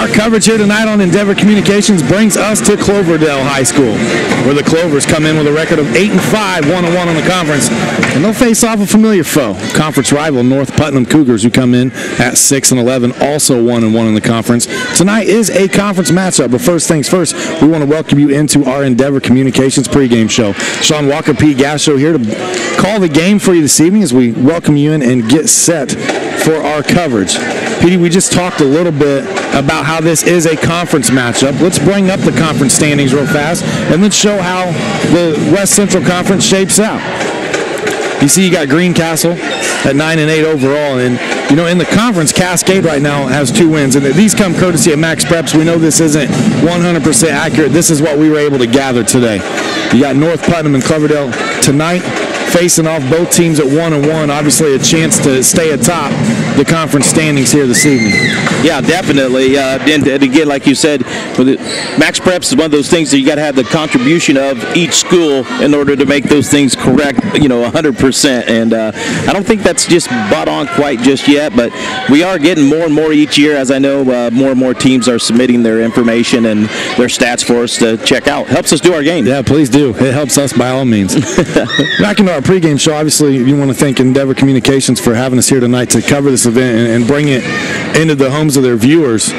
Our coverage here tonight on Endeavor Communications brings us to Cloverdale High School, where the Clovers come in with a record of 8-5, 1-1 on the conference, and they'll face off a familiar foe, conference rival North Putnam Cougars, who come in at 6-11, also 1-1 in the conference. Tonight is a conference matchup, but first things first, we want to welcome you into our Endeavor Communications pregame show. Sean Walker, Pete Gasho here to call the game for you this evening as we welcome you in and get set for our coverage. Petey, we just talked a little bit about how this is a conference matchup. Let's bring up the conference standings real fast, and let's show how the West Central Conference shapes out. You see you got Greencastle at 9-8 overall, and you know, in the conference, Cascade right now has 2 wins, and these come courtesy of Max Preps. We know this isn't 100% accurate. This is what we were able to gather today. You got North Putnam and Cloverdale tonight, facing off both teams at 1-1. Obviously a chance to stay atop the conference standings here this evening. Yeah, definitely. And again, like you said, Max Preps is one of those things that you got to have the contribution of each school in order to make those things correct, 100%. And I don't think that's just spot on quite just yet, but we are getting more and more each year, as I know more and more teams are submitting their information and their stats for us to check out. Helps us do our game. Yeah, please do. It helps us by all means. Back into our pregame show, obviously you want to thank Endeavor Communications for having us here tonight to cover this event and bring it into the homes of their viewers.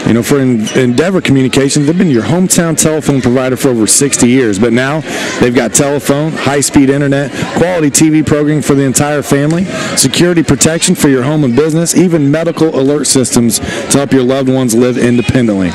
You know, for Endeavor Communications, they've been your hometown telephone provider for over 60 years, but now they've got telephone, high-speed internet, quality TV programming for the entire family, security protection for your home and business, even medical alert systems to help your loved ones live independently.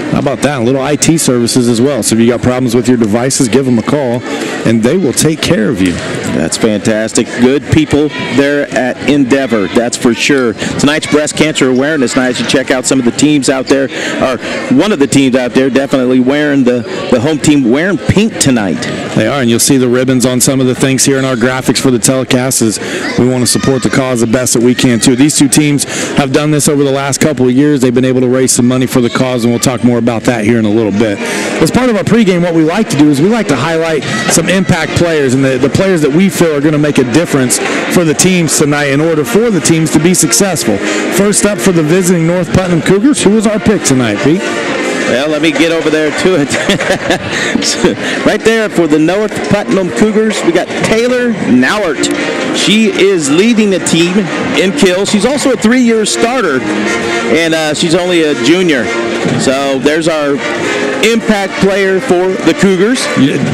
How about that? A little IT services as well. So if you got problems with your devices, give them a call, and they will take care of you. That's fantastic. Good people there at Endeavor, that's for sure. Tonight's Breast Cancer Awareness Night. You check out some of the teams out there, or one of the teams out there definitely wearing the home team wearing pink tonight. They are, and you'll see the ribbons on some of the things here in our graphics for the telecast, as we want to support the cause the best that we can, too. These 2 teams have done this over the last couple of years. They've been able to raise some money for the cause, and we'll talk more about that here in a little bit. As part of our pregame, what we like to do is we like to highlight some impact players and the players that we feel are going to make a difference for the teams tonight in order for the teams to be successful. First up for the visiting North Putnam Cougars, who was our pick tonight, Pete? Well, let me get over there to it. Right there for the North Putnam Cougars, we got Taylor Nauert. She is leading the team in kills. She's also a 3-year starter, and she's only a junior. So there's our impact player for the Cougars.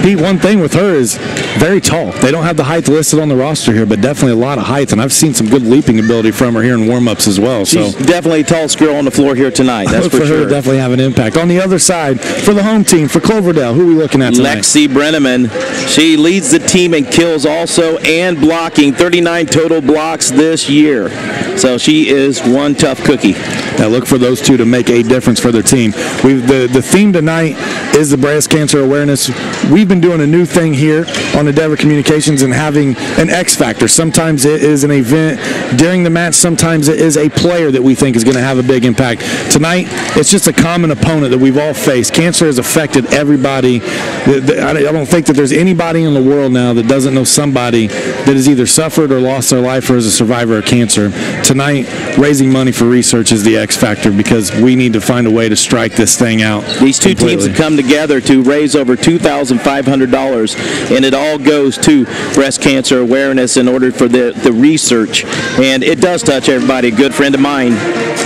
Pete, one thing with her is very tall. They don't have the height listed on the roster here, but definitely a lot of height, and I've seen some good leaping ability from her here in warm-ups as well. She's definitely a tallest girl on the floor here tonight. That's for sure. Her to definitely have an impact. On the other side, for the home team, for Cloverdale, who are we looking at tonight? Lexi Brenneman. She leads the team in kills also and blocking, 39 total blocks this year. So she is one tough cookie. Now look for those 2 to make a difference for their team. The theme tonight is the breast cancer awareness. We've been doing a new thing here on Endeavor Communications and having an X factor. Sometimes it is an event during the match. Sometimes it is a player that we think is going to have a big impact. Tonight, it's just a common opponent that we've all faced. Cancer has affected everybody. I don't think that there's anybody in the world now that doesn't know somebody that has either suffered or lost their life or is a survivor of cancer. Tonight, raising money for research is the X factor because we need to find a way to strike this thing out. These 2 teams have come together to raise over $2,500, and it all goes to breast cancer awareness in order for the research. And it does touch everybody. A good friend of mine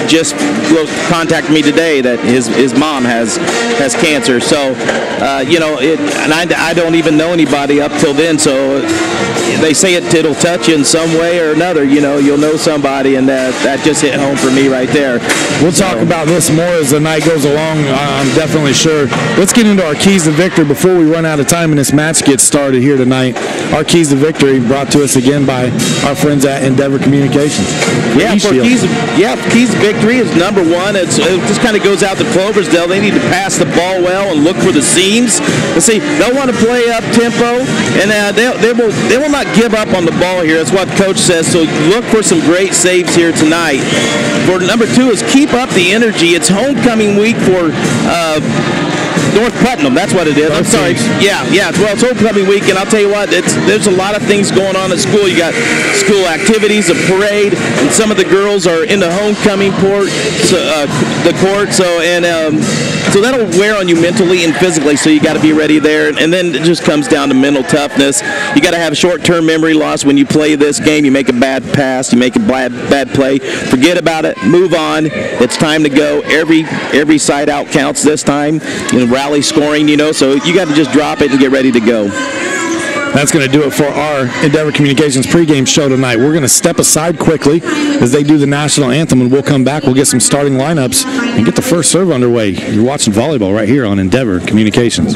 just contacted me today that his mom has cancer. So, and I don't even know anybody up till then, so they say it'll touch you in some way or another. You'll know somebody, and that just hit home for me right there. We'll talk about this more as the night goes along, I'm definitely sure. Let's get into our keys to victory before we run out of time and this match gets started here tonight. Our keys to victory brought to us again by our friends at Endeavor Communications. Keys to victory is number 1. It just kind of goes out to Cloversdale. They need to pass the ball well and look for the seams. Let's see, they'll want to play up tempo, and they will not give up on the ball here. That's what Coach says. So look for some great saves here tonight. For number 2 is keep up the energy. It's homecoming week for North Putnam, that's what it is. I'm sorry. Yeah. Well, it's homecoming week, and I'll tell you what, there's a lot of things going on at school. You got school activities, a parade, and some of the girls are in the homecoming court, so that'll wear on you mentally and physically. So you got to be ready there, and then it just comes down to mental toughness. You got to have short-term memory loss when you play this game. You make a bad pass, you make a bad play, forget about it, move on. It's time to go. Every side out counts this time. Rally scoring, so you got to just drop it and get ready to go. That's going to do it for our Endeavor Communications pregame show tonight. We're going to step aside quickly as they do the national anthem, and we'll come back. We'll get some starting lineups and get the first serve underway. You're watching volleyball right here on Endeavor Communications.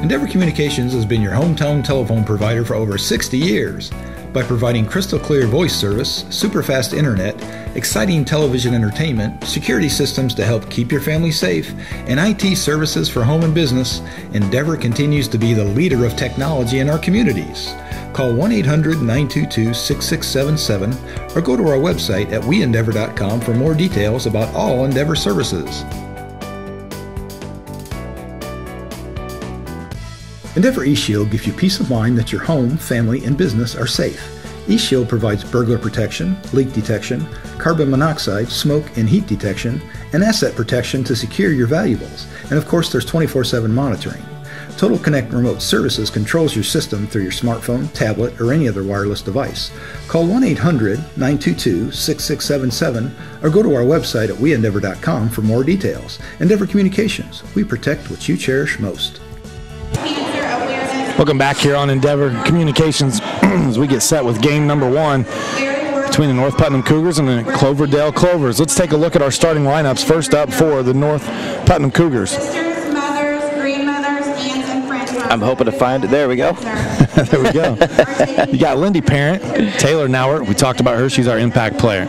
Endeavor Communications has been your hometown telephone provider for over 60 years. By providing crystal clear voice service, super fast internet, exciting television entertainment, security systems to help keep your family safe, and IT services for home and business, Endeavor continues to be the leader of technology in our communities. Call 1-800-922-6677 or go to our website at weendeavor.com for more details about all Endeavor services. Endeavor eShield gives you peace of mind that your home, family, and business are safe. eShield provides burglar protection, leak detection, carbon monoxide, smoke and heat detection, and asset protection to secure your valuables. And of course, there's 24/7 monitoring. Total Connect Remote Services controls your system through your smartphone, tablet, or any other wireless device. Call 1-800-922-6677 or go to our website at weendeavor.com for more details. Endeavor Communications, we protect what you cherish most. Welcome back here on Endeavor Communications as we get set with game number 1 between the North Putnam Cougars and the Cloverdale Clovers. Let's take a look at our starting lineups. First up for the North Putnam Cougars. I'm hoping to find it. There we go. There we go. You got Lindy Parent, Taylor Nauert. We talked about her. She's our impact player.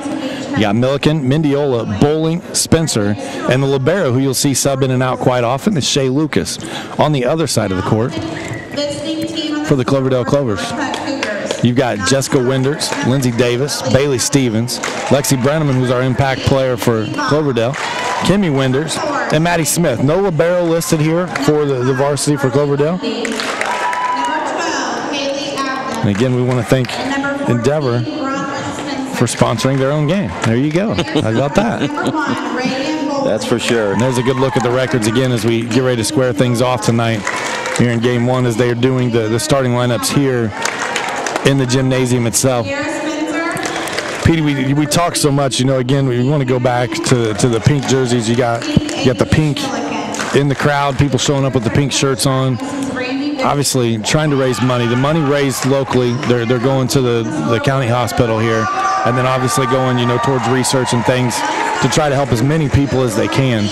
You got Milliken, Mendiola, Bowling, Spencer, and the libero, who you'll see sub in and out quite often, is Shay Lucas. On the other side of the court, for the Cloverdale Clovers, you've got Jessica Winders, Lindsay Davis, Bailey Stevens, Lexi Brenneman, who's our impact player for Cloverdale, Kimmy Winders, and Maddie Smith. No libero listed here for the varsity for Cloverdale. And again, we want to thank Endeavor for sponsoring their own game. There you go. How about that? That's for sure. And there's a good look at the records again as we get ready to square things off tonight here in game 1 as they are doing the starting lineups here in the gymnasium itself. Petey, we talk so much, again, we want to go back to the pink jerseys. You got the pink in the crowd, people showing up with the pink shirts on. Obviously trying to raise money. The money raised locally, they're going to the county hospital here, and then obviously going, towards research and things to try to help as many people as they can.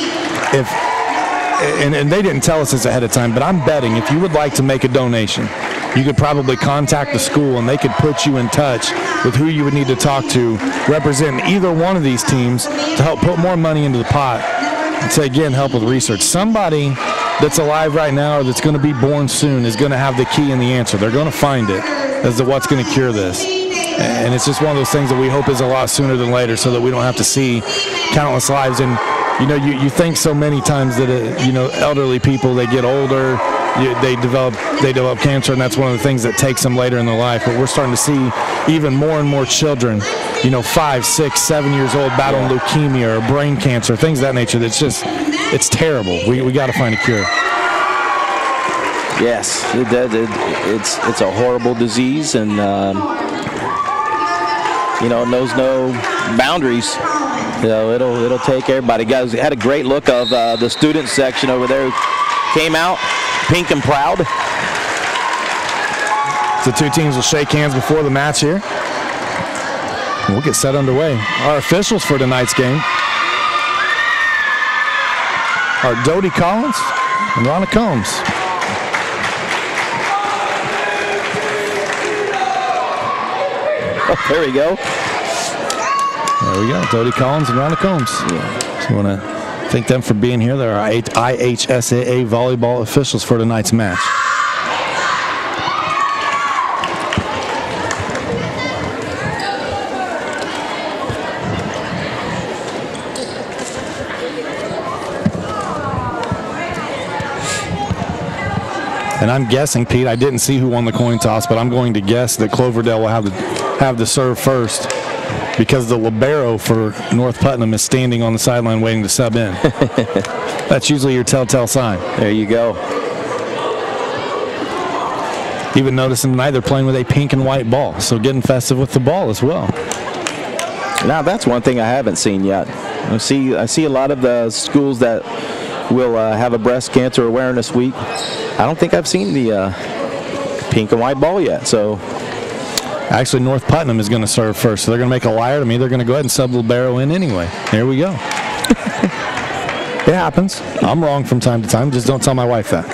And they didn't tell us this ahead of time, but I'm betting if you would like to make a donation, you could probably contact the school and they could put you in touch with who you would need to talk to representing either one of these teams to help put more money into the pot and to, again, help with research. Somebody that's alive right now or that's going to be born soon is going to have the key and the answer. They're going to find it as to what's going to cure this. And it's just one of those things that we hope is a lot sooner than later so that we don't have to see countless lives. And, you think so many times that, elderly people, they get older, they develop cancer, and that's one of the things that takes them later in their life. But we're starting to see even more and more children, 5, 6, 7 years old battling leukemia or brain cancer, things of that nature. It's terrible. We got to find a cure. Yes, it's a horrible disease, and it knows no boundaries. It'll take everybody. Guys, had a great look of the student section over there who came out pink and proud. The two teams will shake hands before the match here. We'll get set underway. Our officials for tonight's game are Dodie Collins and Ronna Combs. Oh, there we go. There we go, Dodie Collins and Ronna Combs. Yeah. So we want to thank them for being here. They're our IHSAA Volleyball officials for tonight's match. And I'm guessing, Pete, I didn't see who won the coin toss, but I'm going to guess that Cloverdale will have the serve first because the libero for North Putnam is standing on the sideline waiting to sub in. That's usually your telltale sign. There you go. Even noticing tonight they're playing with a pink and white ball, so getting festive with the ball as well. Now that's one thing I haven't seen yet. I see a lot of the schools that will have a breast cancer awareness week. I don't think I've seen the pink and white ball yet. So actually, North Putnam is going to serve first, so they're going to make a liar to me. They're going to go ahead and sub the libero in anyway. There we go. It happens. I'm wrong from time to time. Just don't tell my wife that.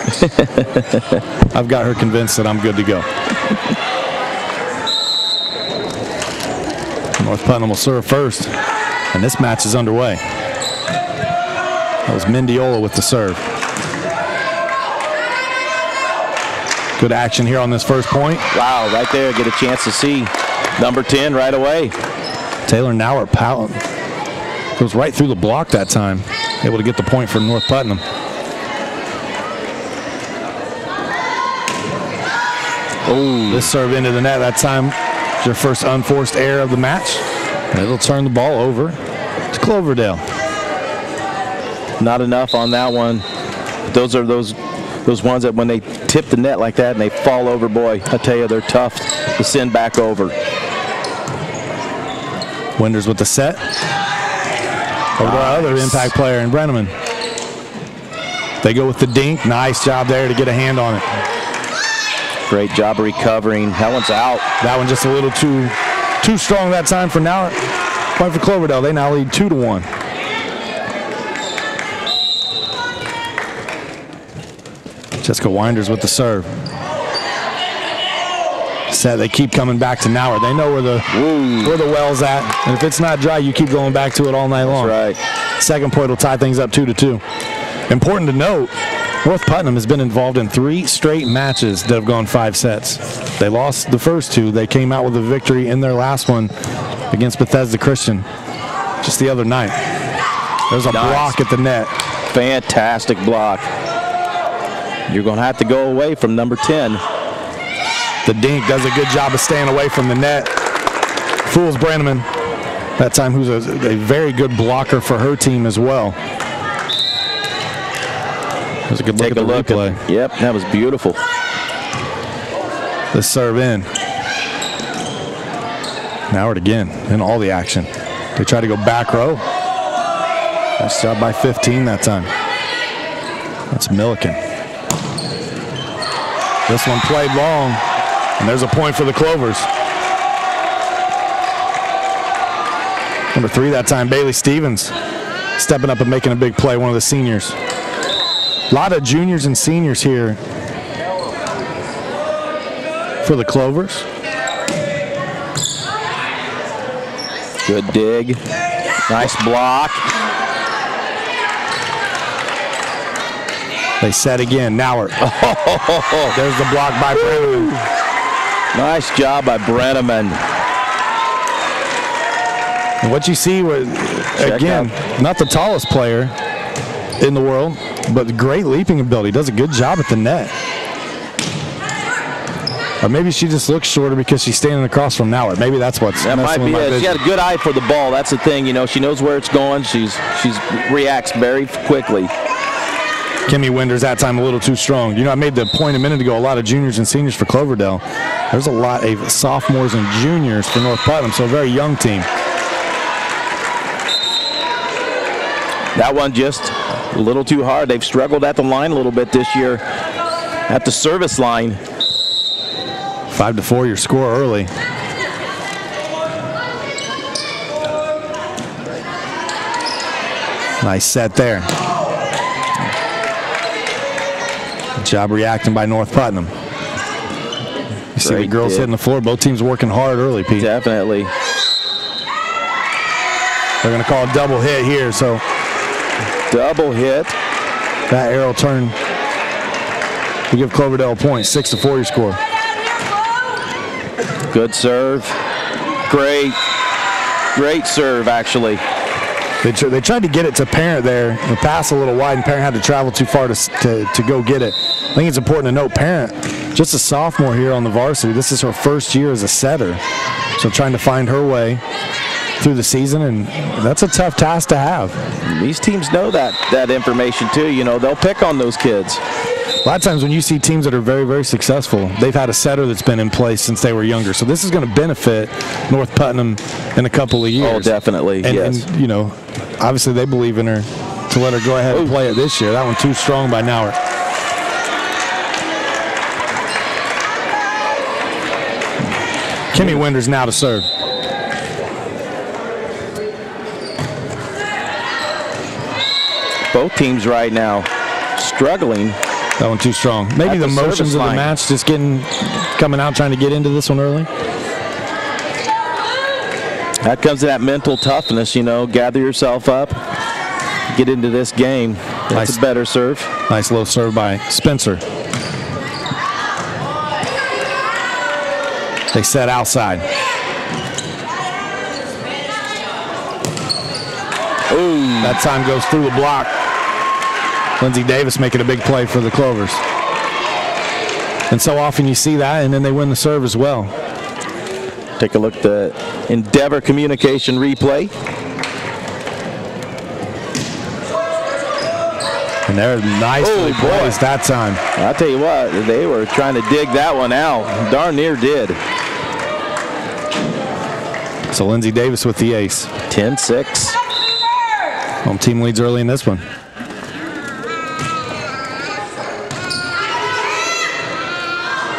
I've got her convinced that I'm good to go. North Putnam will serve first, and this match is underway. That was Mendiola with the serve. Good action here on this first point. Wow, right there, get a chance to see number 10 right away. Taylor Nauert goes right through the block that time, able to get the point for North Putnam. Oh, this serve into the net that time. It's your first unforced error of the match. And it'll turn the ball over to Cloverdale. Not enough on that one. Those are those ones that when they tip the net like that and they fall over, boy, I tell you, they're tough to send back over. Winders with the set. Over to our other impact player in Brenneman. They go with the dink. Nice job there to get a hand on it. Great job recovering. That one's out. That one just a little too strong that time for now. Point for Cloverdale. They now lead 2-1. Jessica Winders with the serve. Set. They keep coming back to Nauert. They know where the well's at, and if it's not dry, you keep going back to it all night long. That's right. Second point will tie things up 2-2. Important to note, North Putnam has been involved in 3 straight matches that have gone 5 sets. They lost the first 2. They came out with a victory in their last one against Bethesda Christian just the other night. There's a block at the net. Fantastic block. You're going to have to go away from number 10. The dink does a good job of staying away from the net. Fools Brannaman, that time, who's a very good blocker for her team as well. There's a good look at the replay. Yep, that was beautiful. The serve in. Nauert again in all the action. They try to go back row. Nice job by 15 that time. That's Milliken. This one played long, and there's a point for the Clovers. Number 3 that time, Bailey Stevens, stepping up and making a big play, one of the seniors. A lot of juniors and seniors here for the Clovers. Good dig. Nice block. They set again. Nauert. There's the block by Brenneman. Nice job by Brenneman. And what you see was, again, not the tallest player in the world, but great leaping ability. Does a good job at the net. Or maybe she just looks shorter because she's standing across from Nauert. Maybe that's what's that might be it. She got a good eye for the ball. That's the thing. You know, she knows where it's going. She's reacts very quickly. Kimmy Winders that time a little too strong. You know, I made the point a minute ago, a lot of juniors and seniors for Cloverdale. There's a lot of sophomores and juniors for North Putnam, so a very young team. That one just a little too hard. They've struggled at the line a little bit this year, at the service line. 5-4 your score early. Nice set there. Good job reacting by North Putnam. You see the girls hitting the floor. Both teams working hard early, Pete. Definitely. They're going to call a double hit here, so. Double hit. That arrow turn. We give Cloverdale a point. 6-4 your score. Good serve. Great serve, actually. They tried to get it to Parent there. The pass a little wide, and Parent had to travel too far to go get it. I think it's important to note, Parent, just a sophomore here on the varsity. This is her first year as a setter. So trying to find her way through the season, and that's a tough task to have. These teams know that information too. You know, they'll pick on those kids. A lot of times when you see teams that are very, very successful, they've had a setter that's been in place since they were younger. So this is going to benefit North Putnam in a couple of years. Oh, definitely, yes. And, you know, obviously they believe in her to let her go ahead and play it this year. That one too strong by Nauert. Kimmy Winders now to serve. Both teams right now struggling. That one too strong. Maybe the motions of the match just coming out trying to get into this one early. That comes to that mental toughness, you know, gather yourself up, get into this game. That's a better serve. Nice low serve by Spencer. They set outside. Ooh. That time goes through the block. Lindsay Davis making a big play for the Clovers. And so often you see that, and then they win the serve as well. Take a look at the Endeavor Communication replay. And they're nicely placed that time. I'll tell you what, they were trying to dig that one out. Darn near did. So Lindsay Davis with the ace. 10-6. Home team leads early in this one.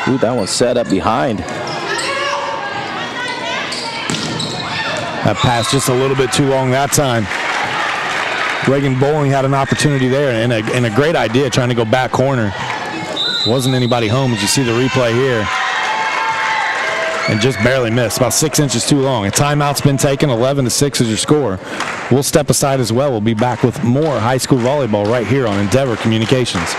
Ooh, that one's set up behind. That pass just a little bit too long that time. Reagan Bowling had an opportunity there and a great idea trying to go back corner. Wasn't anybody home as you see the replay here. And just barely missed, about 6 inches too long. A timeout's been taken, 11-6 is your score. We'll step aside as well. We'll be back with more high school volleyball right here on Endeavor Communications.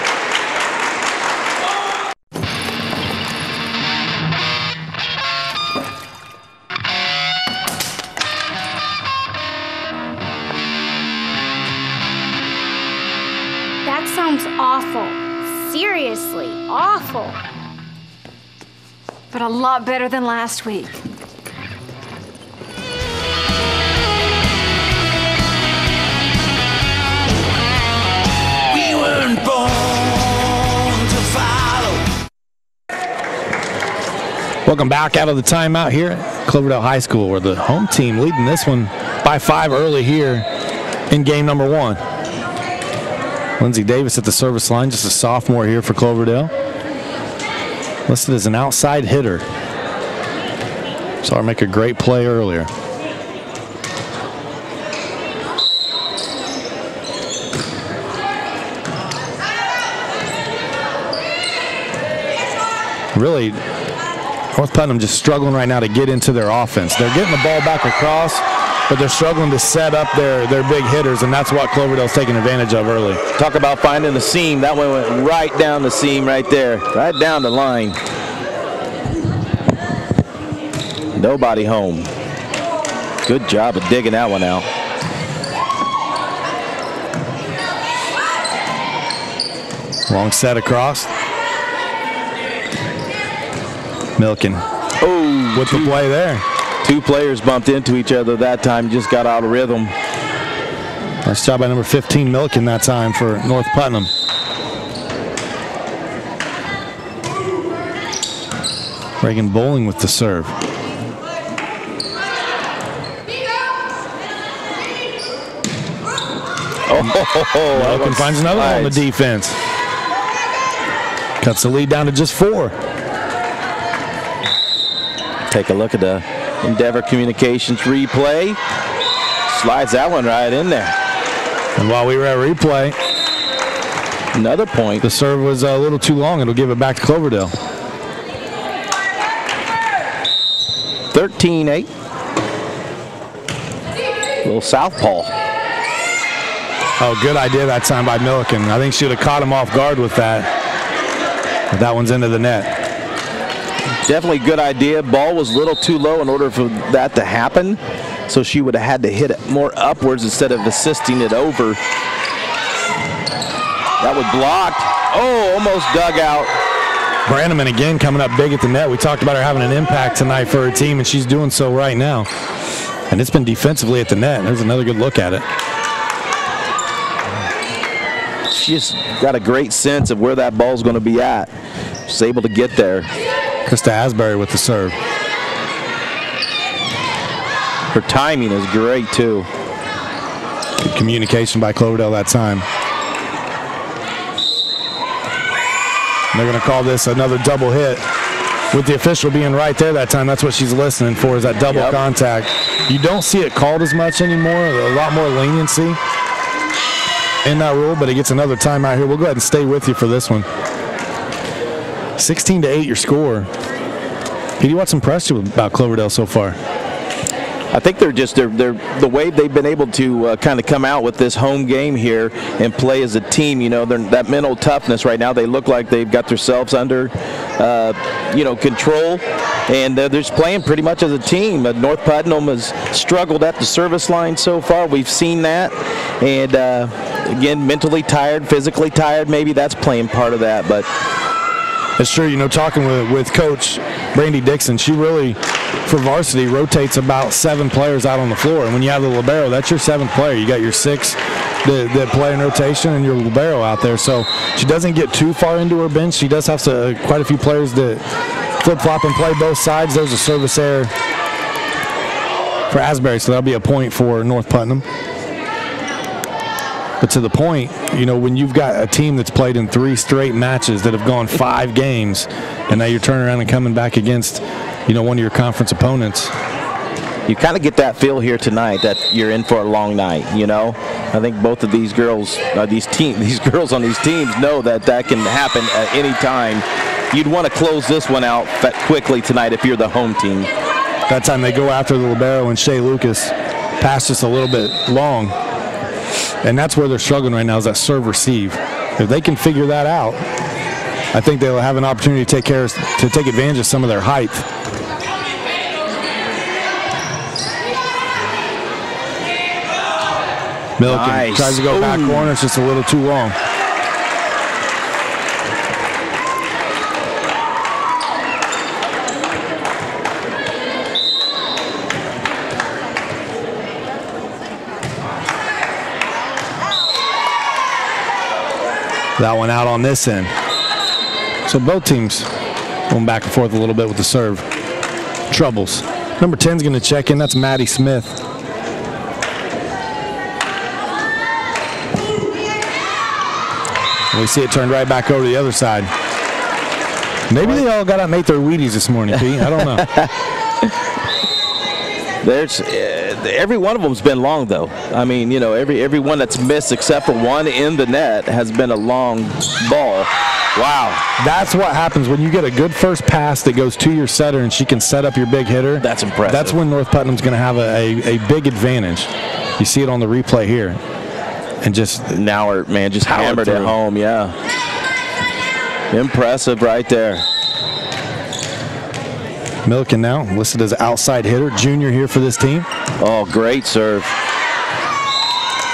That sounds awful. Seriously, awful. But a lot better than last week. We weren't born to follow. Welcome back out of the timeout here at Cloverdale High School, where the home team leading this one by 5 early here in game number 1. Lindsay Davis at the service line, just a sophomore here for Cloverdale. Listed as an outside hitter. Saw her make a great play earlier. Really, North Putnam just struggling right now to get into their offense. They're getting the ball back across, but they're struggling to set up their big hitters, and that's what Cloverdale's taking advantage of early. Talk about finding the seam. That one went right down the seam right there, right down the line. Nobody home. Good job of digging that one out. Long set across. Milken. Oh, with the play there. 2 players bumped into each other that time, just got out of rhythm. Nice job by number 15, Milken, that time for North Putnam. Reagan Bowling with the serve. Milken finds another one on the defense. Cuts the lead down to just 4. Take a look at the Endeavor Communications replay. Slides that one right in there. And while we were at replay, another point. The serve was a little too long. It'll give it back to Cloverdale. 13-8. Little southpaw. Oh, good idea that time by Milliken. I think she would have caught him off guard with that. But that one's into the net. Definitely good idea. Ball was a little too low in order for that to happen. So she would have had to hit it more upwards instead of assisting it over. That was blocked. Oh, almost dug out. Branneman again coming up big at the net. We talked about her having an impact tonight for her team, and she's doing so right now. And it's been defensively at the net. There's another good look at it. She's got a great sense of where that ball's going to be at. She's able to get there. Krista Asbury with the serve. Her timing is great, too. Good communication by Cloverdale that time. And they're going to call this another double hit. With the official being right there that time, that's what she's listening for, is that double contact. You don't see it called as much anymore, a lot more leniency in that rule, but it gets another timeout here. We'll go ahead and stay with you for this one. 16-8 your score. Petey, what's impressed you about Cloverdale so far? I think they're the way they've been able to kind of come out with this home game here and play as a team. You know, that mental toughness right now. They look like they've got themselves under, control, and they're just playing pretty much as a team. North Putnam has struggled at the service line so far. We've seen that, and again, mentally tired, physically tired. Maybe that's playing part of that, but. It's true, talking with Coach Brandy Dixon, she really, for varsity, rotates about 7 players out on the floor. And when you have the libero, that's your 7th player. You got your 6 that play in rotation and your libero out there. So she doesn't get too far into her bench. She does have quite a few players that flip-flop and play both sides. There's a service error for Asbury, so that'll be a point for North Putnam. But to the point, when you've got a team that's played in 3 straight matches that have gone 5 games, and now you're turning around and coming back against, one of your conference opponents. You kind of get that feel here tonight that you're in for a long night, I think both of these girls, these girls on these teams know that can happen at any time. You'd want to close this one out quickly tonight if you're the home team. That time they go after the libero, and Shea Lucas passed just a little bit long. And that's where they're struggling right now, is that serve receive. If they can figure that out, I think they'll have an opportunity to take advantage of some of their height. Milliken tries to go back corner. It's just a little too long. That one out on this end. So both teams going back and forth a little bit with the serve. Troubles. Number 10 is going to check in. That's Maddie Smith. We see it turned right back over to the other side. Maybe they all got out and ate their Wheaties this morning, Pete. I don't know. Every one of them's been long, though. I mean, every one that's missed except for one in the net has been a long ball. Wow. That's what happens when you get a good first pass that goes to your setter and she can set up your big hitter. That's impressive. That's when North Putnam's going to have a big advantage. You see it on the replay here. And just hammered it home, yeah. Impressive right there. Milliken now listed as outside hitter, junior here for this team. Oh, great serve.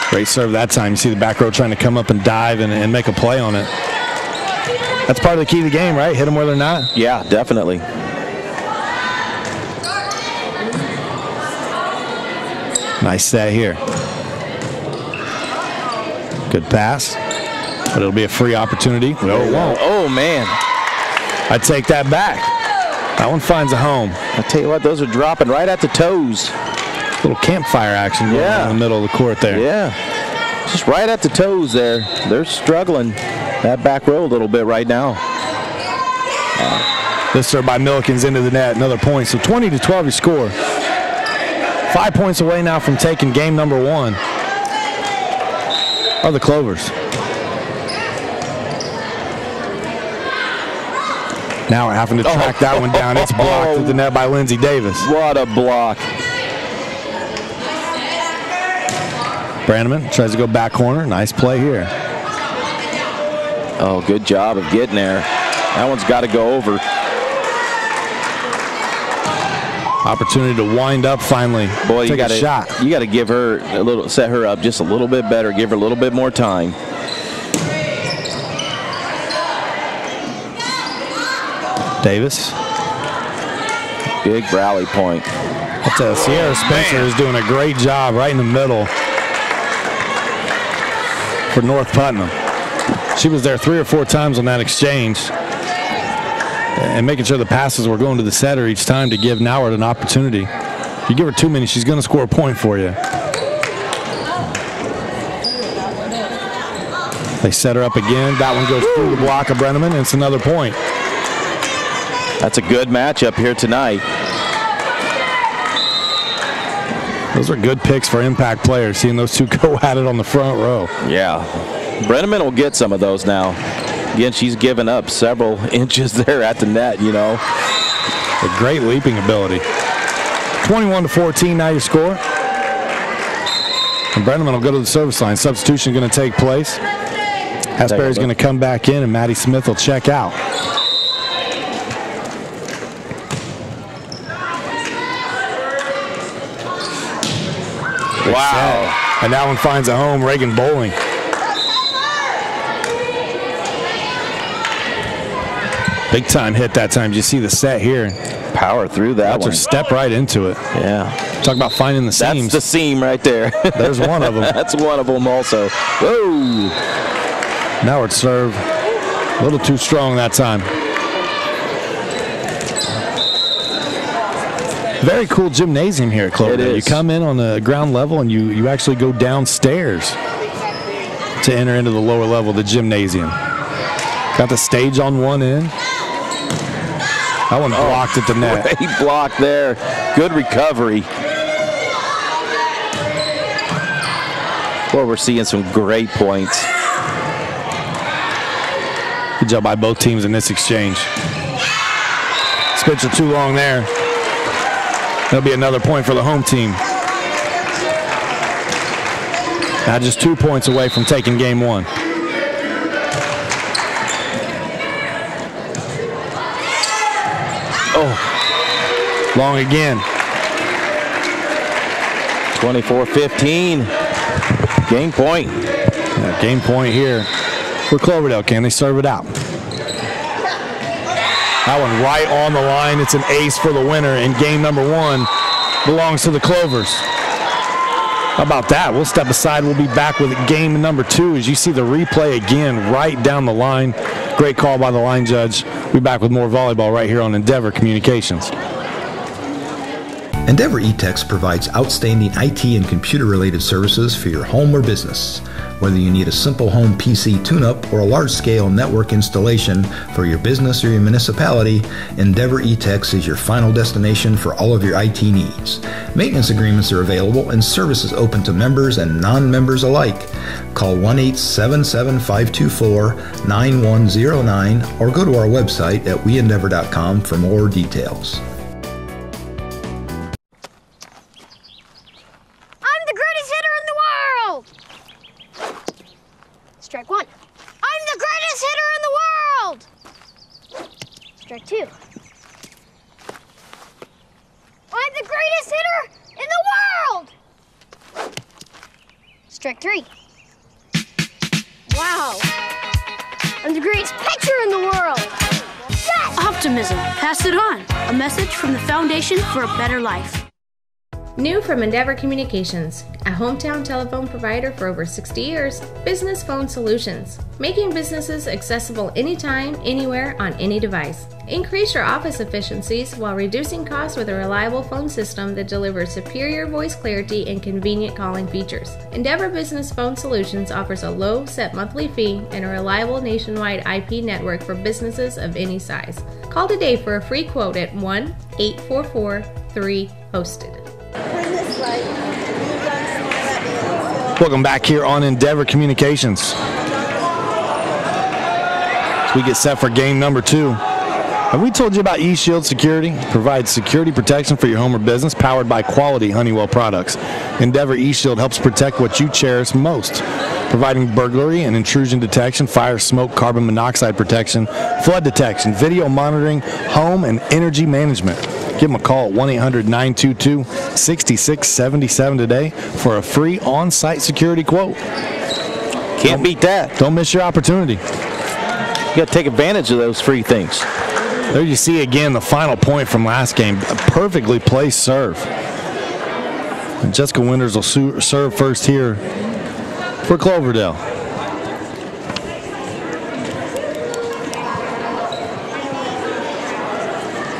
Great serve that time. You see the back row trying to come up and dive and make a play on it. That's part of the key to the game, right? Hit them where they're not. Yeah, definitely. Nice set here. Good pass, but it'll be a free opportunity. No, it won't. Oh, man. I take that back. That one finds a home. I tell you what, those are dropping right at the toes. Little campfire action going on in the middle of the court there. Yeah, just right at the toes there. They're struggling that back row a little bit right now. This serve by Milliken's into the net, another point. So 20-12 your score. 5 points away now from taking game number 1 are the Clovers. Now we're having to track that one down. It's blocked at the net by Lindsay Davis. What a block. Branneman tries to go back corner. Nice play here. Oh, good job of getting there. That one's got to go over. Opportunity to wind up finally. Boy, you got to give her set her up just a little bit better. Give her a little bit more time. Davis. Big rally point. Sierra Spencer is doing a great job right in the middle for North Putnam. She was there 3 or 4 times on that exchange and making sure the passes were going to the setter each time to give Nauert an opportunity. You give her too many, she's going to score a point for you. They set her up again. That one goes through the block of Brenneman, and it's another point. That's a good matchup here tonight. Those are good picks for impact players, seeing those two go at it on the front row. Yeah. Brenneman will get some of those now. Again, she's given up several inches there at the net, you know. A great leaping ability. 21-14, now your score. And Brenneman will go to the service line. Substitution going to take place. Asbury's going to come back in, and Maddie Smith will check out. Wow. And that one finds a home, Reagan Bowling. Big time hit that time. Did you see the set here? Power through that one. That's her step right into it. Yeah. Talk about finding the seams. That's the seam right there. There's one of them. That's one of them also. Whoa. Now it's serve. A little too strong that time. Very cool gymnasium here at Cloverdale. You come in on the ground level and you actually go downstairs to enter into the lower level of the gymnasium. Got the stage on one end. That one blocked at the net. Great block there. Good recovery. Well, we're seeing some great points. Good job by both teams in this exchange. Spencer too long there. That'll be another point for the home team. Now just 2 points away from taking game one. Oh, long again. 24-15. Game point. Yeah, game point here for Cloverdale. Can they serve it out? That one right on the line. It's an ace for the winner, and game number one belongs to the Clovers. How about that? We'll step aside. We'll be back with game number two as you see the replay again right down the line. Great call by the line judge. We'll be back with more volleyball right here on Endeavor Communications. Endeavor eTechs provides outstanding IT and computer-related services for your home or business. Whether you need a simple home PC tune-up or a large-scale network installation for your business or your municipality, Endeavor eTechs is your final destination for all of your IT needs. Maintenance agreements are available and services open to members and non-members alike. Call 1-877-524-9109 or go to our website at weendeavor.com for more details. Strike one. I'm the greatest hitter in the world! Strike two. I'm the greatest hitter in the world! Strike three. Wow. I'm the greatest pitcher in the world! Yes! Optimism. Pass it on. A message from the Foundation for a Better Life. New from Endeavor Communications, a hometown telephone provider for over 60 years, Business Phone Solutions, making businesses accessible anytime, anywhere, on any device. Increase your office efficiencies while reducing costs with a reliable phone system that delivers superior voice clarity and convenient calling features. Endeavor Business Phone Solutions offers a low set monthly fee and a reliable nationwide IP network for businesses of any size. Call today for a free quote at 1-844-3-HOSTED. Welcome back here on Endeavor Communications. As we get set for game number two. Have we told you about eShield Security? Provides security protection for your home or business, powered by quality Honeywell products. Endeavor eShield helps protect what you cherish most, providing burglary and intrusion detection, fire, smoke, carbon monoxide protection, flood detection, video monitoring, home and energy management. Give them a call at 1-800-922-6677 today for a free on-site security quote. Can't beat that. Don't miss your opportunity. You got to take advantage of those free things. There you see again the final point from last game. A perfectly placed serve. And Jessica Winters will serve first here for Cloverdale.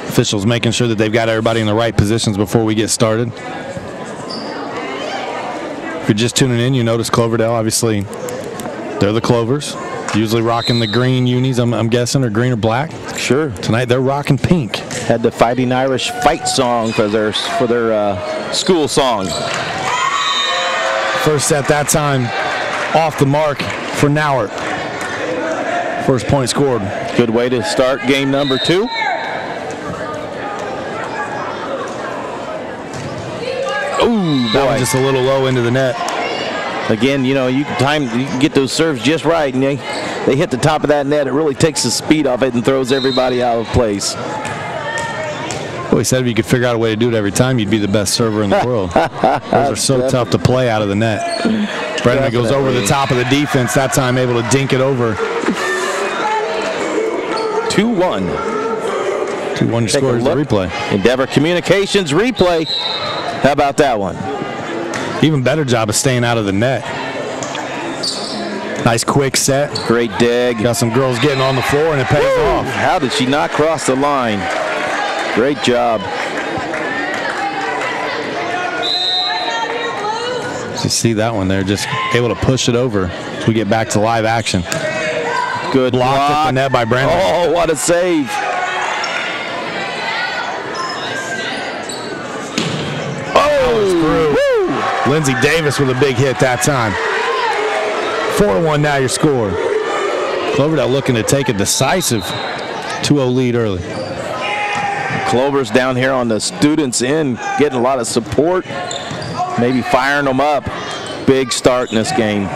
Officials making sure that they've got everybody in the right positions before we get started. If you're just tuning in, you notice Cloverdale, obviously, they're the Clovers. Usually rocking the green unis, I'm guessing, or green or black. Sure. Tonight they're rocking pink. Had the Fighting Irish fight song for their school song. First set that time off the mark for Nauert. First point scored. Good way to start game number 2. Ooh, that one just a little low into the net. Again, you know, you can get those serves just right, and they hit the top of that net. It really takes the speed off it and throws everybody out of place. Well, he said if you could figure out a way to do it every time, you'd be the best server in the world. Those are so tough to play out of the net. Brennan goes over the top of the defense, that time able to dink it over. 2-1. 2-1 your score is the replay. Endeavor Communications replay. How about that one? Even better job of staying out of the net. Nice quick set. Great dig. Got some girls getting on the floor and it pays off. How did she not cross the line? Great job. You see that one there, just able to push it over as we get back to live action. Good block at the net by Brandon. Oh, what a save. Lindsay Davis with a big hit that time. 4-1 now your score. Cloverdale looking to take a decisive 2-0 lead early. Clovers down here on the students' end, getting a lot of support, maybe firing them up. Big start in this game.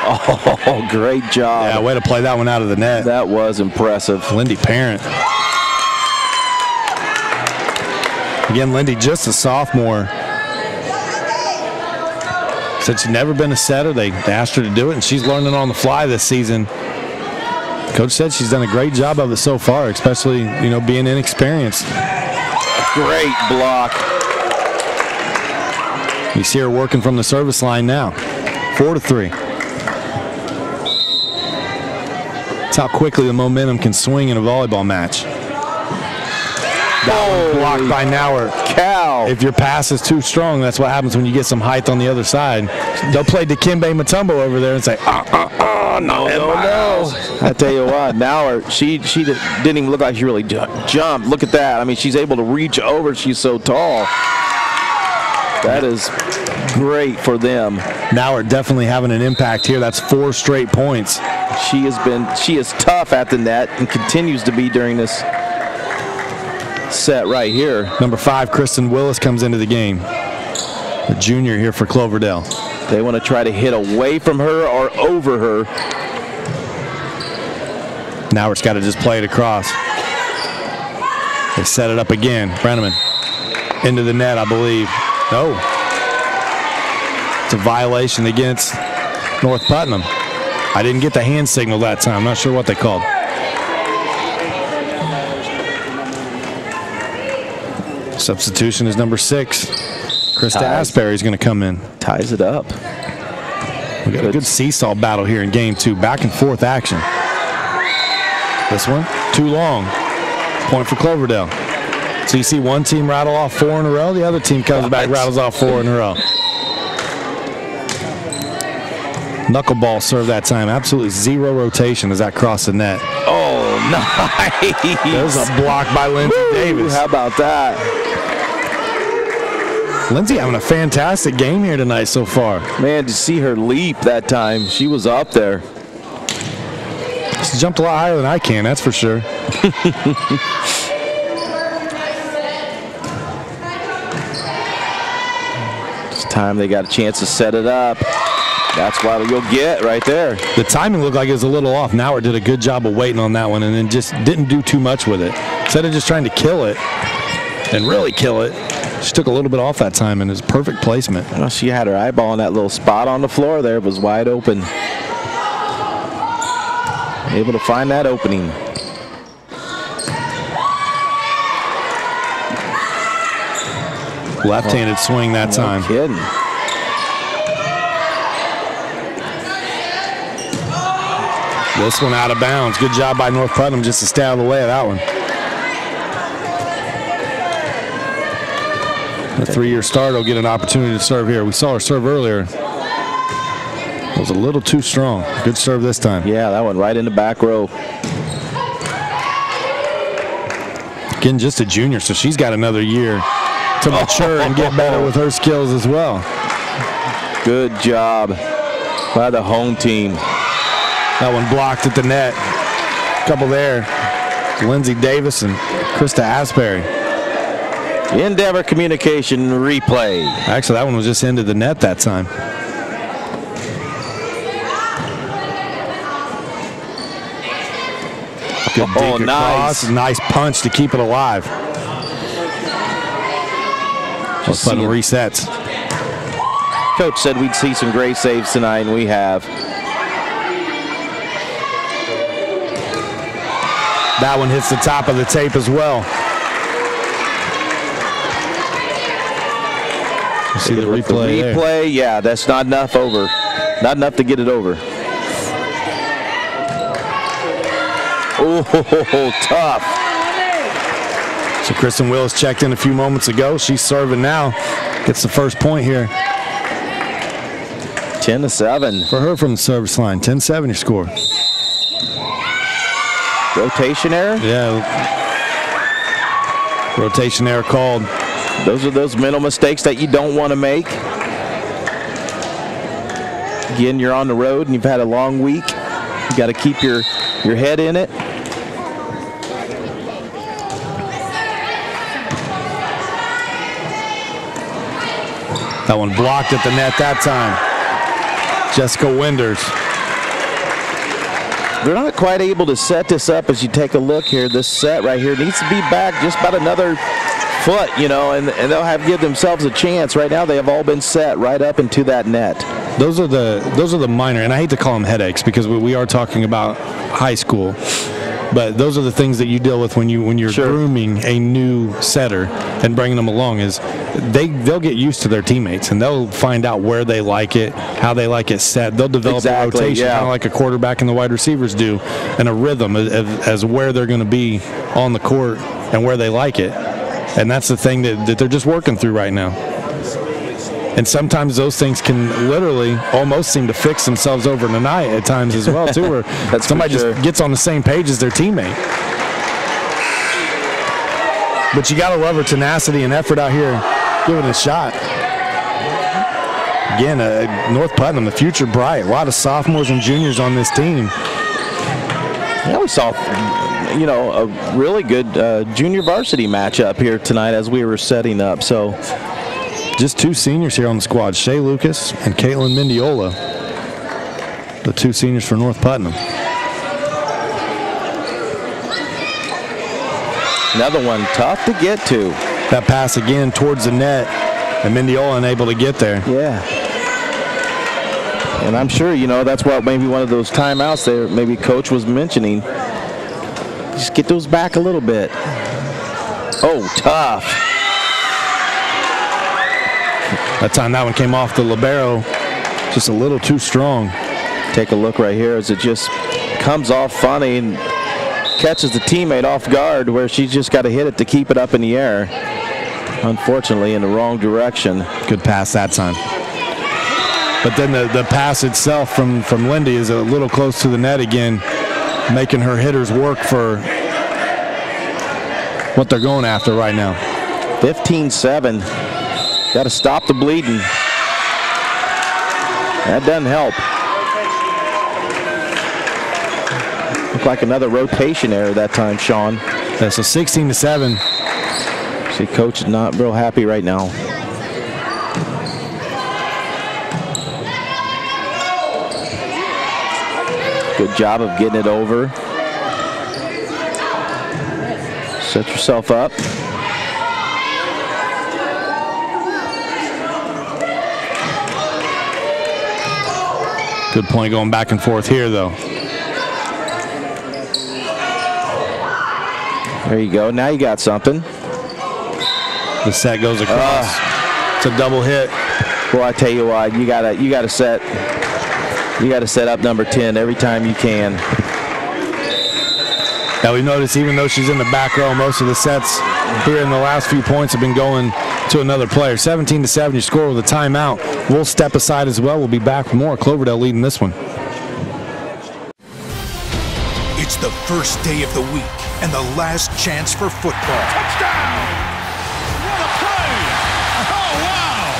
Oh, great job. Yeah, way to play that one out of the net. That was impressive. Lindy Parent. Again, Lindy just a sophomore. Said she'd never been a setter. They asked her to do it, and she's learning on the fly this season. Coach said she's done a great job of it so far, especially, you know, being inexperienced. Great block. You see her working from the service line now. 4-3. That's how quickly the momentum can swing in a volleyball match. That one blocked by Nauert. Cow. If your pass is too strong, that's what happens when you get some height on the other side. They'll play Dikembe Mutombo over there and say, no. I tell you what, Nauert, she didn't even look like she really jumped. Look at that. I mean, she's able to reach over. She's so tall. That is great for them. Nauert definitely having an impact here. That's 4 straight points. She is tough at the net and continues to be during this set right here. Number 5, Kristen Willis comes into the game. The junior here for Cloverdale. They want to try to hit away from her or over her. Nauert's got to just play it across. They set it up again. Brenneman into the net, I believe. No. It's a violation against North Putnam. I didn't get the hand signal that time. I'm not sure what they called. Substitution is number 6. Krista Asbury is going to come in. Ties it up. We got a good seesaw battle here in game 2. Back and forth action. This one, too long. Point for Cloverdale. So you see one team rattle off 4 in a row. The other team comes back, rattles off 4 in a row. Knuckleball serve that time. Absolutely 0 rotation as that crossed the net. Oh, nice. There's a block by Lindsay Davis. How about that? Lindsay having a fantastic game here tonight so far. Man, to see her leap that time, she was up there. She's jumped a lot higher than I can, that's for sure. This time they got a chance to set it up. That's what you'll get right there. The timing looked like it was a little off. Nauert did a good job of waiting on that one and then just didn't do too much with it. Instead of just trying to kill it and really kill it, she took a little bit off that time and it was perfect placement. Well, she had her eyeball in that little spot on the floor there. It was wide open. Able to find that opening. Left-handed swing that time. No kidding. This one out of bounds. Good job by North Putnam just to stay out of the way of that one. The 3-year starter will get an opportunity to serve here. We saw her serve earlier. It was a little too strong. Good serve this time. Yeah, that one right in the back row. Again, just a junior, so she's got another year to mature and get better with her skills as well. Good job by the home team. That one blocked at the net. Couple there. Lindsay Davis and Krista Asbury. Endeavor Communication replay. Actually, that one was just into the net that time. Good dig across. Nice. Nice punch to keep it alive. Just Putnam resets. Coach said we'd see some great saves tonight, and we have. That one hits the top of the tape as well. You see the replay there. Replay, yeah, that's not enough over. Not enough to get it over. Oh, tough. So Kristen Willis checked in a few moments ago. She's serving now. Gets the first point here. 10-7. For her from the service line. 10-7 your score. Rotation error? Yeah. Rotation error called. Those are those mental mistakes that you don't want to make. Again, you're on the road and you've had a long week. You got to keep your head in it. That one blocked at the net that time. Jessica Winders. They're not quite able to set this up as you take a look here. This set right here needs to be back just about another foot, you know, and they'll give themselves a chance. Right now they have all been set right up into that net. Those are the minor, and I hate to call them headaches because we are talking about high school, but those are the things that you deal with when you're grooming a new setter and bringing them along. Is they'll get used to their teammates and they'll find out where they like it, how they like it set. They'll develop a rotation, kind of like a quarterback and the wide receivers do, and a rhythm as where they're going to be on the court and where they like it. And that's the thing that they're just working through right now. And sometimes those things can literally almost seem to fix themselves overnight at times as well, too, where somebody just gets on the same page as their teammate. But you got to love her tenacity and effort out here, giving it a shot. Again, North Putnam, the future bright. A lot of sophomores and juniors on this team. Yeah, we saw, you know, a really good junior varsity matchup here tonight as we were setting up. So just two seniors here on the squad, Shay Lucas and Caitlin Mendiola, the two seniors for North Putnam. Another one tough to get to. That pass again towards the net, and Mendiola unable to get there. Yeah. And I'm sure, you know, that's what maybe one of those timeouts there maybe Coach was mentioning. Just get those back a little bit. Oh, tough. That time that one came off the libero, just a little too strong. Take a look right here as it just comes off funny and catches the teammate off guard where she's just got to hit it to keep it up in the air. Unfortunately, in the wrong direction. Good pass that time. But then the pass itself from Lindy is a little close to the net again, making her hitters work for what they're going after right now. 15-7. Got to stop the bleeding. That doesn't help. Looked like another rotation error that time, Sean. Yeah, so 16-7. See, Coach is not real happy right now. Good job of getting it over. Set yourself up. Good point going back and forth here, though. There you go. Now you got something. The set goes across. It's a double hit. Well, I tell you what, you gotta set up number 10 every time you can. Now we notice, even though she's in the back row, most of the sets here in the last few points have been going to another player. 17-7, your score with a timeout. We'll step aside as well. We'll be back with more. Cloverdale leading this one. It's the first day of the week and the last chance for football. Touchdown! What a play! Oh, wow!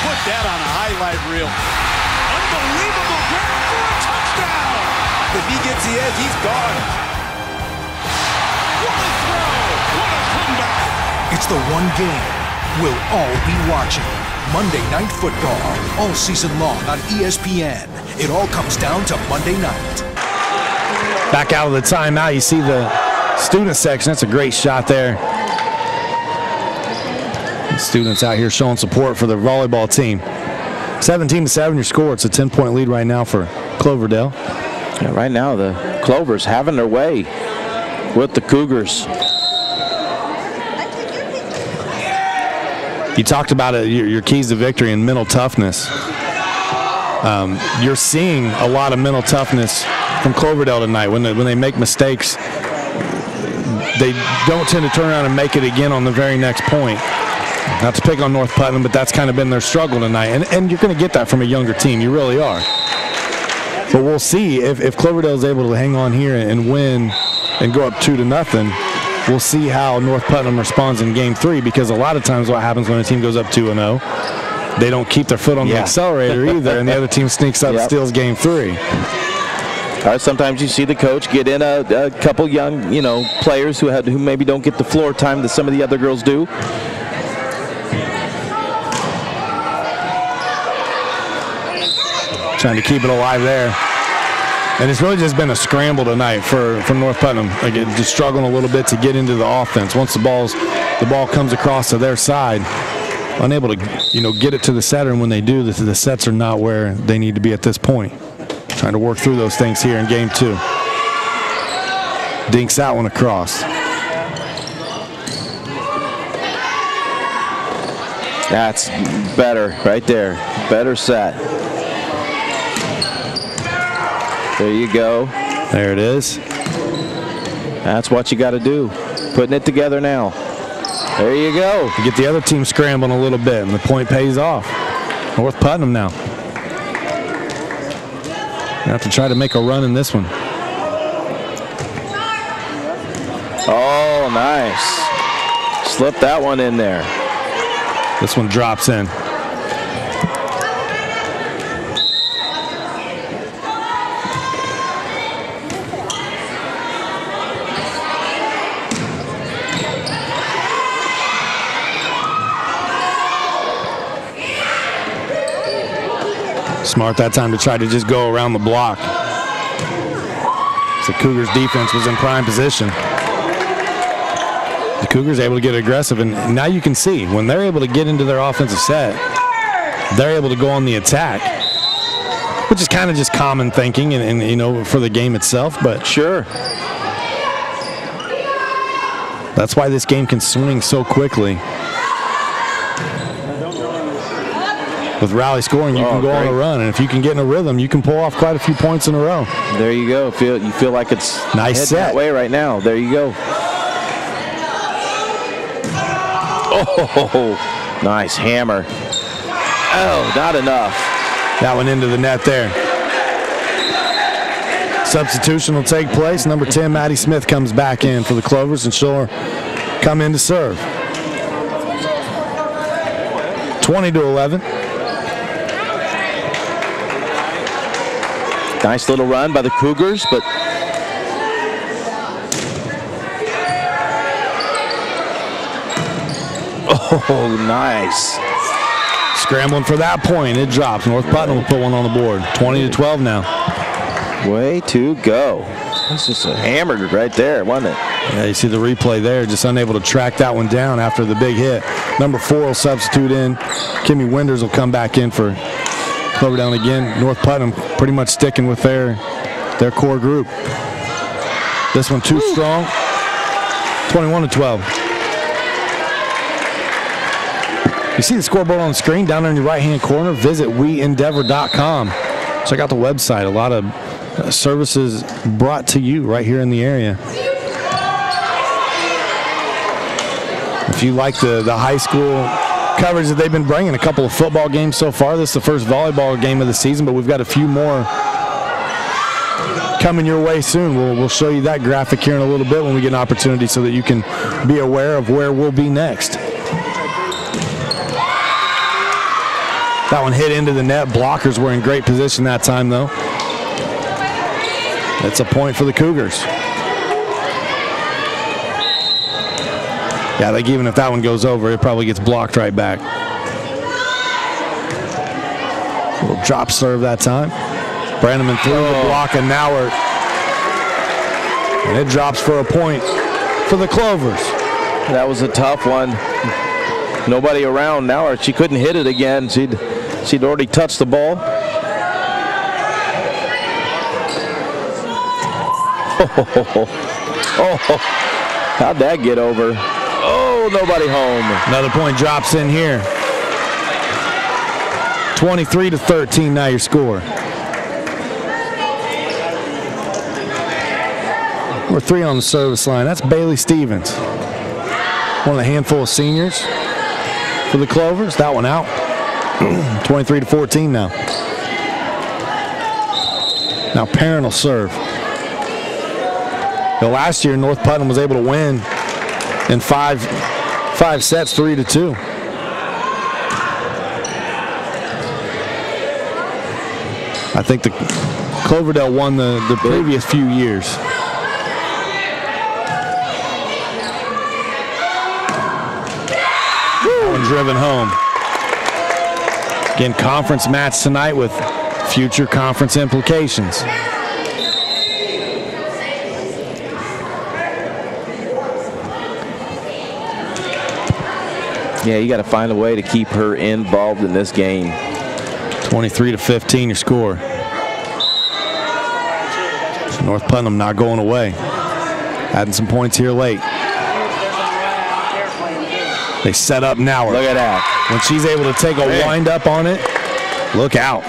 Put that on a highlight reel. Unbelievable grab for a touchdown! If he gets the edge, he's gone. What a throw! What a comeback! It's the one game we'll all be watching. Monday Night Football, all season long on ESPN. It all comes down to Monday night. Back out of the timeout, you see the student section. That's a great shot there. The students out here showing support for the volleyball team. 17-7 your score. It's a 10-point lead right now for Cloverdale. Yeah, right now the Clovers having their way with the Cougars. You talked about it, your keys to victory and mental toughness. You're seeing a lot of mental toughness from Cloverdale tonight. When they make mistakes, they don't tend to turn around and make it again on the very next point. Not to pick on North Putnam, but that's kind of been their struggle tonight. And you're going to get that from a younger team. You really are. But we'll see if Cloverdale is able to hang on here and win and go up 2-0. We'll see how North Putnam responds in Game 3, because a lot of times what happens when a team goes up 2-0, they don't keep their foot on the accelerator either, and the other team sneaks up and steals Game 3. Sometimes you see the coach get in a couple young, players who maybe don't get the floor time that some of the other girls do. Trying to keep it alive there. And it's really just been a scramble tonight for North Putnam. Again, just struggling a little bit to get into the offense. Once the ball comes across to their side, unable to get it to the setter, and when they do, the sets are not where they need to be at this point. Trying to work through those things here in Game 2. Dinks that one across. That's better right there. Better set. There you go. There it is. That's what you got to do. Putting it together now. There you go. You get the other team scrambling a little bit, and the point pays off. North Putnam now. You have to try to make a run in this one. Oh, nice. Slip that one in there. This one drops in. Smart that time to try to just go around the block. So Cougars defense was in prime position. The Cougars able to get aggressive, and now you can see when they're able to get into their offensive set, they're able to go on the attack, which is kind of just common thinking and for the game itself, but sure. That's why this game can swing so quickly. With rally scoring, you can go on a run, and if you can get in a rhythm, you can pull off quite a few points in a row. There you go. You feel like it's nice set that way right now. There you go. Oh, nice hammer. Oh, not enough. That one into the net there. Substitution will take place. Number 10, Maddie Smith, comes back in for the Clovers, and she'll come in to serve. 20-11. Nice little run by the Cougars, but oh, nice. Scrambling for that point. It drops. North Putnam will put one on the board. 20-12 now. Way to go. This is a hammer right there, wasn't it? Yeah, you see the replay there. Just unable to track that one down after the big hit. Number 4 will substitute in. Kimmy Winders will come back in for Cloverdale again. North Putnam pretty much sticking with their core group. This one too strong. 21-12. You see the scoreboard on the screen down there in your right-hand corner. Visit weendeavor.com. Check out the website. A lot of services brought to you right here in the area. If you like the high school coverage that they've been bringing, a couple of football games so far. This is the first volleyball game of the season, but we've got a few more coming your way soon. We'll show you that graphic here in a little bit when we get an opportunity so that you can be aware of where we'll be next. That one hit into the net. Blockers were in great position that time, though. It's a point for the Cougars. Yeah, even if that one goes over, it probably gets blocked right back. Little drop serve that time. Brandeman through the block, and Nauert. And it drops for a point for the Clovers. That was a tough one. Nobody around Nauert. She couldn't hit it again. She'd already touched the ball. Oh, how'd that get over? Oh, nobody home. Another point drops in here. 23-13 now your score. Number 3 on the service line. That's Bailey Stevens. One of the handful of seniors for the Clovers. That one out. 23-14 now. Now Perrin will serve. Last year, North Putnam was able to win in five sets, 3-2. I think the Cloverdale won the previous few years. One driven home. Again, conference match tonight with future conference implications. Yeah, you got to find a way to keep her involved in this game. 23-15 your score. North Putnam not going away. Adding some points here late. They set up now. Look at that. When she's able to take a wind up on it, look out.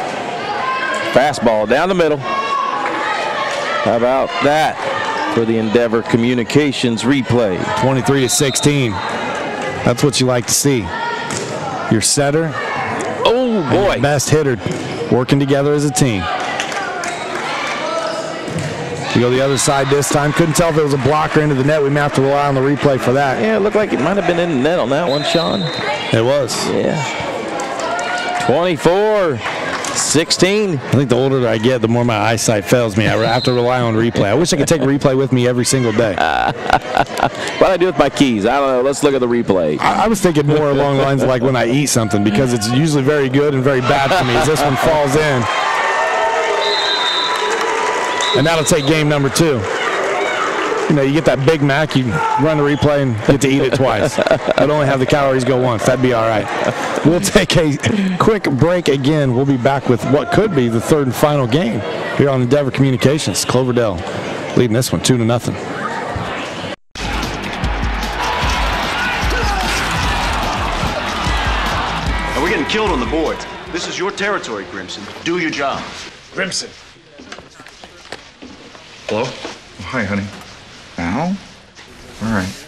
Fastball down the middle. How about that for the Endeavor Communications replay? 23-16. That's what you like to see. Your setter, oh boy, and best hitter working together as a team. You go the other side this time. Couldn't tell if it was a blocker into the net. We may have to rely on the replay for that. Yeah, it looked like it might have been in the net on that one, Sean. It was. Yeah. 24-16. I think the older I get, the more my eyesight fails me. I have to rely on replay. I wish I could take a replay with me every single day. What do I do with my keys? I don't know. Let's look at the replay. I was thinking more along the lines of like when I eat something, because it's usually very good and very bad for me as this one falls in. And that'll take game number 2. You know, you get that Big Mac, you run the replay and get to eat it twice. I'd only have the calories go once. That'd be all right. We'll take a quick break again. We'll be back with what could be the 3rd and final game here on Endeavor Communications. Cloverdale leading this one 2-0. We're getting killed on the boards. This is your territory, Grimson. Do your job. Grimson. Hello? Oh, hi, honey. Now? All right.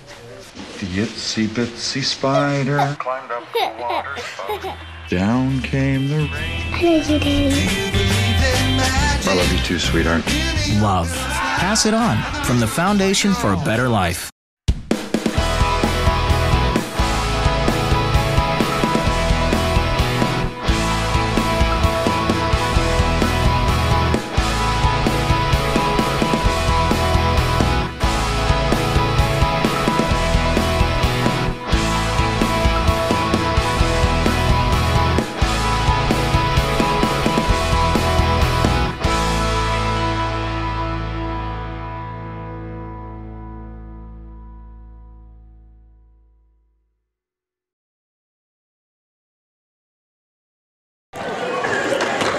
The itsy bitsy spider climbed up the waterfall. Down came the rain. I love you, Daddy. I love you too, sweetheart. Love. Pass it on from the Foundation for a Better Life.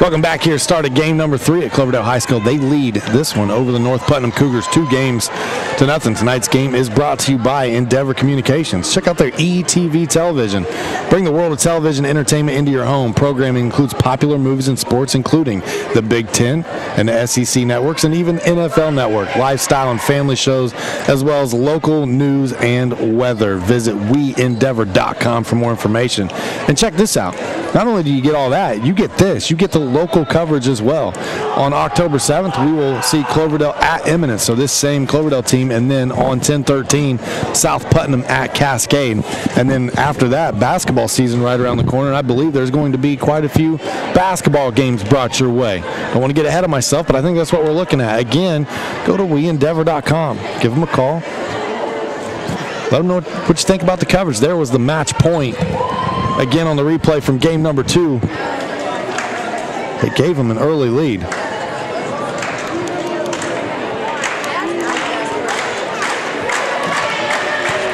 Welcome back here. Started game number 3 at Cloverdale High School. They lead this one over the North Putnam Cougars 2-0. Tonight's game is brought to you by Endeavor Communications. Check out their ETV television. Bring the world of television entertainment into your home. Programming includes popular movies and sports, including the Big Ten and the SEC networks, and even NFL Network, lifestyle and family shows, as well as local news and weather. Visit weendeavor.com for more information. And check this out. Not only do you get all that, you get this. You get the local coverage as well. On October 7th, we will see Cloverdale at Eminence, so this same Cloverdale team, and then on 10/13, South Putnam at Cascade. And then after that, basketball season right around the corner, and I believe there's going to be quite a few basketball games brought your way. I want to get ahead of myself, but I think that's what we're looking at. Again, go to weendeavor.com. Give them a call. Let them know what you think about the coverage. There was the match point. Again, on the replay from game number 2, it gave them an early lead.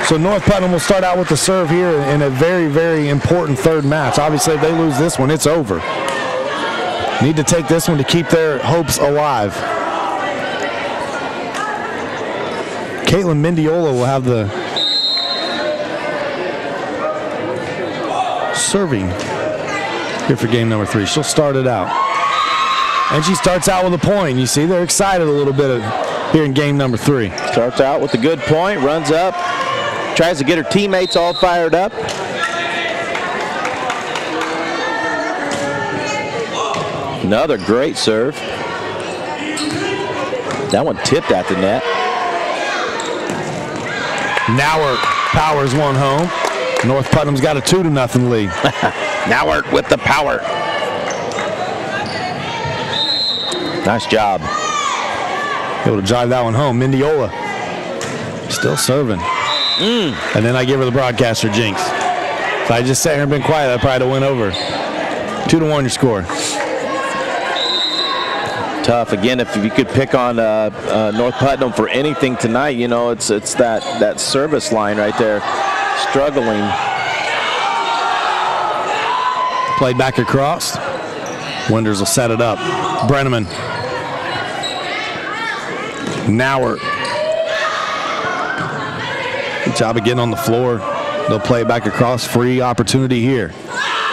So North Putnam will start out with the serve here in a very, very important third match. Obviously, if they lose this one, it's over. Need to take this one to keep their hopes alive. Caitlin Mendiola will have the serving here for game number 3. She'll start it out. And she starts out with a point. You see, they're excited a little bit here in game number 3. Starts out with a good point, runs up, tries to get her teammates all fired up. Another great serve. That one tipped at the net. Nauert powers one home. North Putnam's got a 2-0 lead. Nauert with the power. Nice job. Able to drive that one home. Mendiola still serving. And then I give her the broadcaster jinx. If I just sat here and been quiet, I probably would have went over. 2-1 your score. Tough. Again, if you could pick on North Putnam for anything tonight, you know, it's that service line right there. Struggling. Played back across. Winders will set it up. Brenneman. Nauert. Good job of getting on the floor. They'll play it back across. Free opportunity here.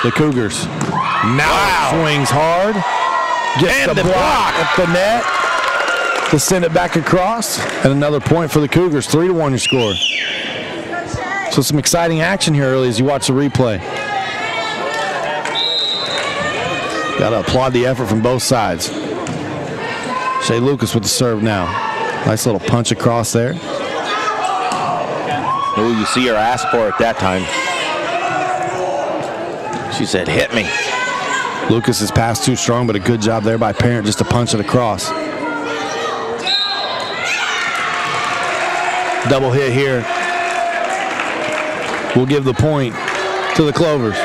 The Cougars. Nauert swings hard. Gets the block at the net to send it back across. And another point for the Cougars. 3-1 your score. So some exciting action here early as you watch the replay. Got to applaud the effort from both sides. Shea Lucas with the serve now. Nice little punch across there. Oh, you see her ask for it that time. She said, hit me. Lucas's pass too strong, but a good job there by Parent just to punch it across. Double hit here. We'll give the point to the Clovers.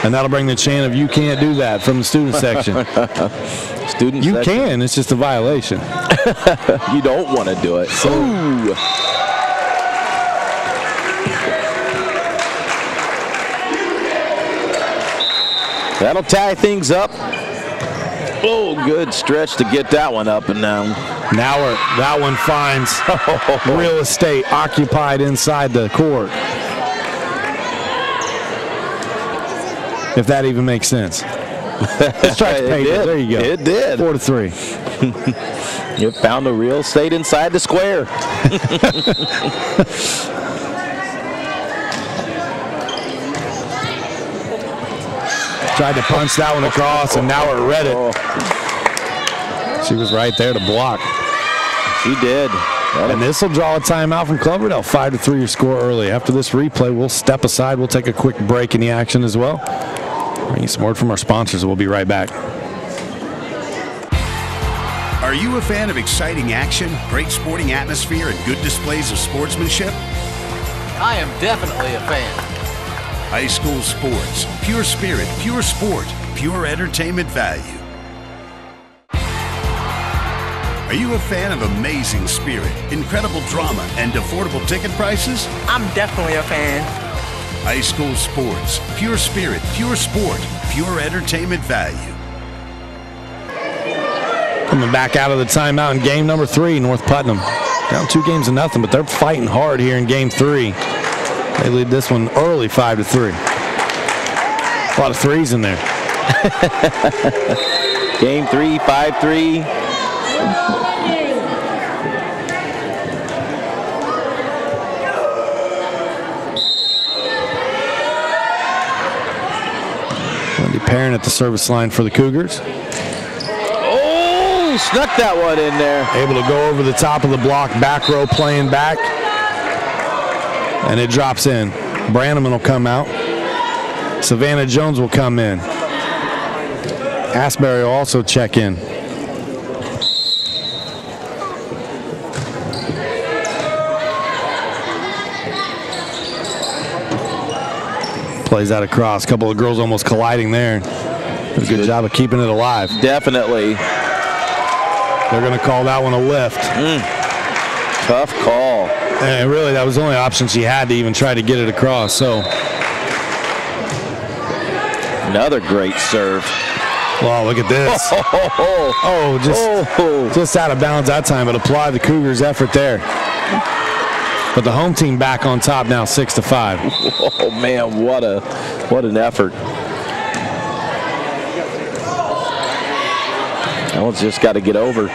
And that'll bring the chant of "you can't do that" from the student section. You can, it's just a violation. You don't want to do it. Ooh. That'll tie things up. Oh, good stretch to get that one up and down. Now that one finds real estate occupied inside the court. If that even makes sense. There you go. It did. 4-3. You found the real estate inside the square. Tried to punch that one across, and now it read it. She was right there to block. She did. And this will draw a timeout from Cloverdale. 5-3 your score early. After this replay, we'll step aside. We'll take a quick break in the action as well. Bring you some word from our sponsors. We'll be right back. Are you a fan of exciting action, great sporting atmosphere, and good displays of sportsmanship? I am definitely a fan. High school sports, pure spirit, pure sport, pure entertainment value. Are you a fan of amazing spirit, incredible drama, and affordable ticket prices? I'm definitely a fan. High school sports. Pure spirit, pure sport, pure entertainment value. Coming back out of the timeout in game number 3, North Putnam. Down 2-0, but they're fighting hard here in game 3. They lead this one early 5-3. A lot of threes in there. Game 3, 5-3. Wendy Perrin at the service line for the Cougars. Oh, snuck that one in there. Able to go over the top of the block, back row playing back. And it drops in. Brannaman will come out. Savannah Jones will come in. Asbury will also check in. Plays that across. A couple of girls almost colliding there. Does a good job of keeping it alive. Definitely. They're going to call that one a lift. Tough call. And really, that was the only option she had to even try to get it across. So another great serve. Wow, look at this. Just out of bounds that time, but apply the Cougars' effort there. But the home team back on top now, 6-5. Oh man, what an effort. That one's just got to get over.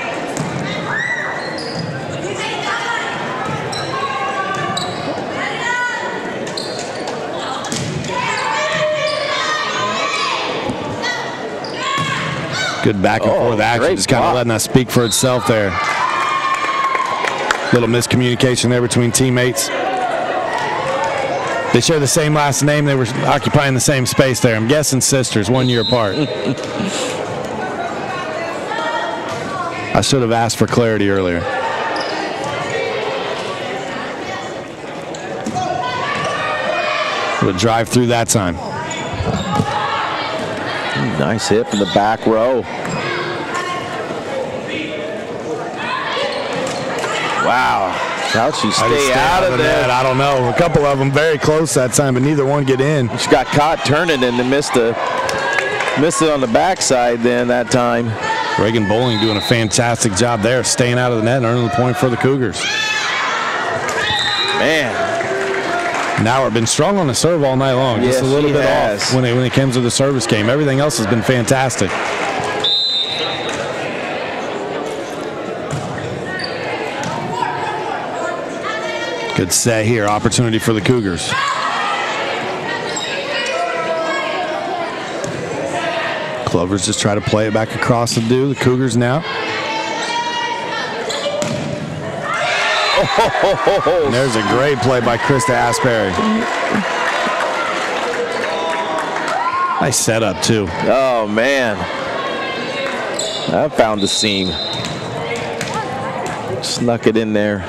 Good back and forth action, just kind of letting that speak for itself there. Little miscommunication there between teammates. They share the same last name. They were occupying the same space there. I'm guessing sisters, 1 year apart. I should have asked for clarity earlier. Would drive through that time. Nice hit from the back row. Wow. How'd she stay out of there? I don't know. A couple of them very close that time, but neither one get in. She got caught turning and missed it on the backside then that time. Reagan Bowling doing a fantastic job there, staying out of the net and earning the point for the Cougars. Man. Nauer been strong on the serve all night long. Just a little bit off when it comes to the service game. Everything else has been fantastic. Good set here. Opportunity for the Cougars. Clovers just try to play it back across the The Cougars now. And there's a great play by Krista Asbury. Nice setup, too. Oh, man. I found the seam. Snuck it in there.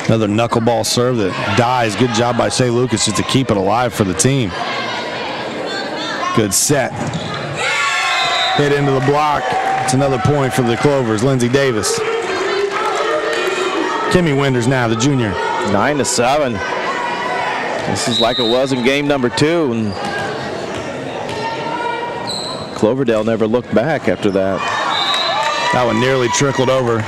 Another knuckleball serve that dies. Good job by Shea Lucas just to keep it alive for the team. Good set. Hit into the block. It's another point for the Clovers. Lindsay Davis. Kimmy Winders now, the junior. 9-7. This is like it was in game number 2. And Cloverdale never looked back after that. That one nearly trickled over.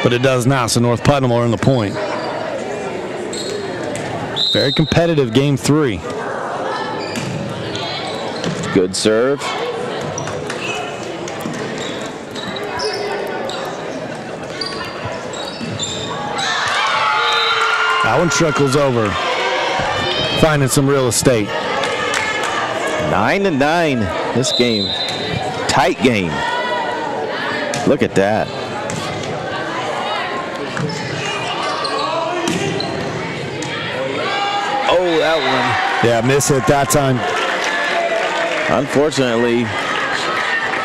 But it does now, so North Putnam will earn the point. Very competitive game 3. Good serve. That one trickles over. Finding some real estate. 9-9 this game. Tight game. Look at that. Oh, that one. Yeah, miss it that time. Unfortunately,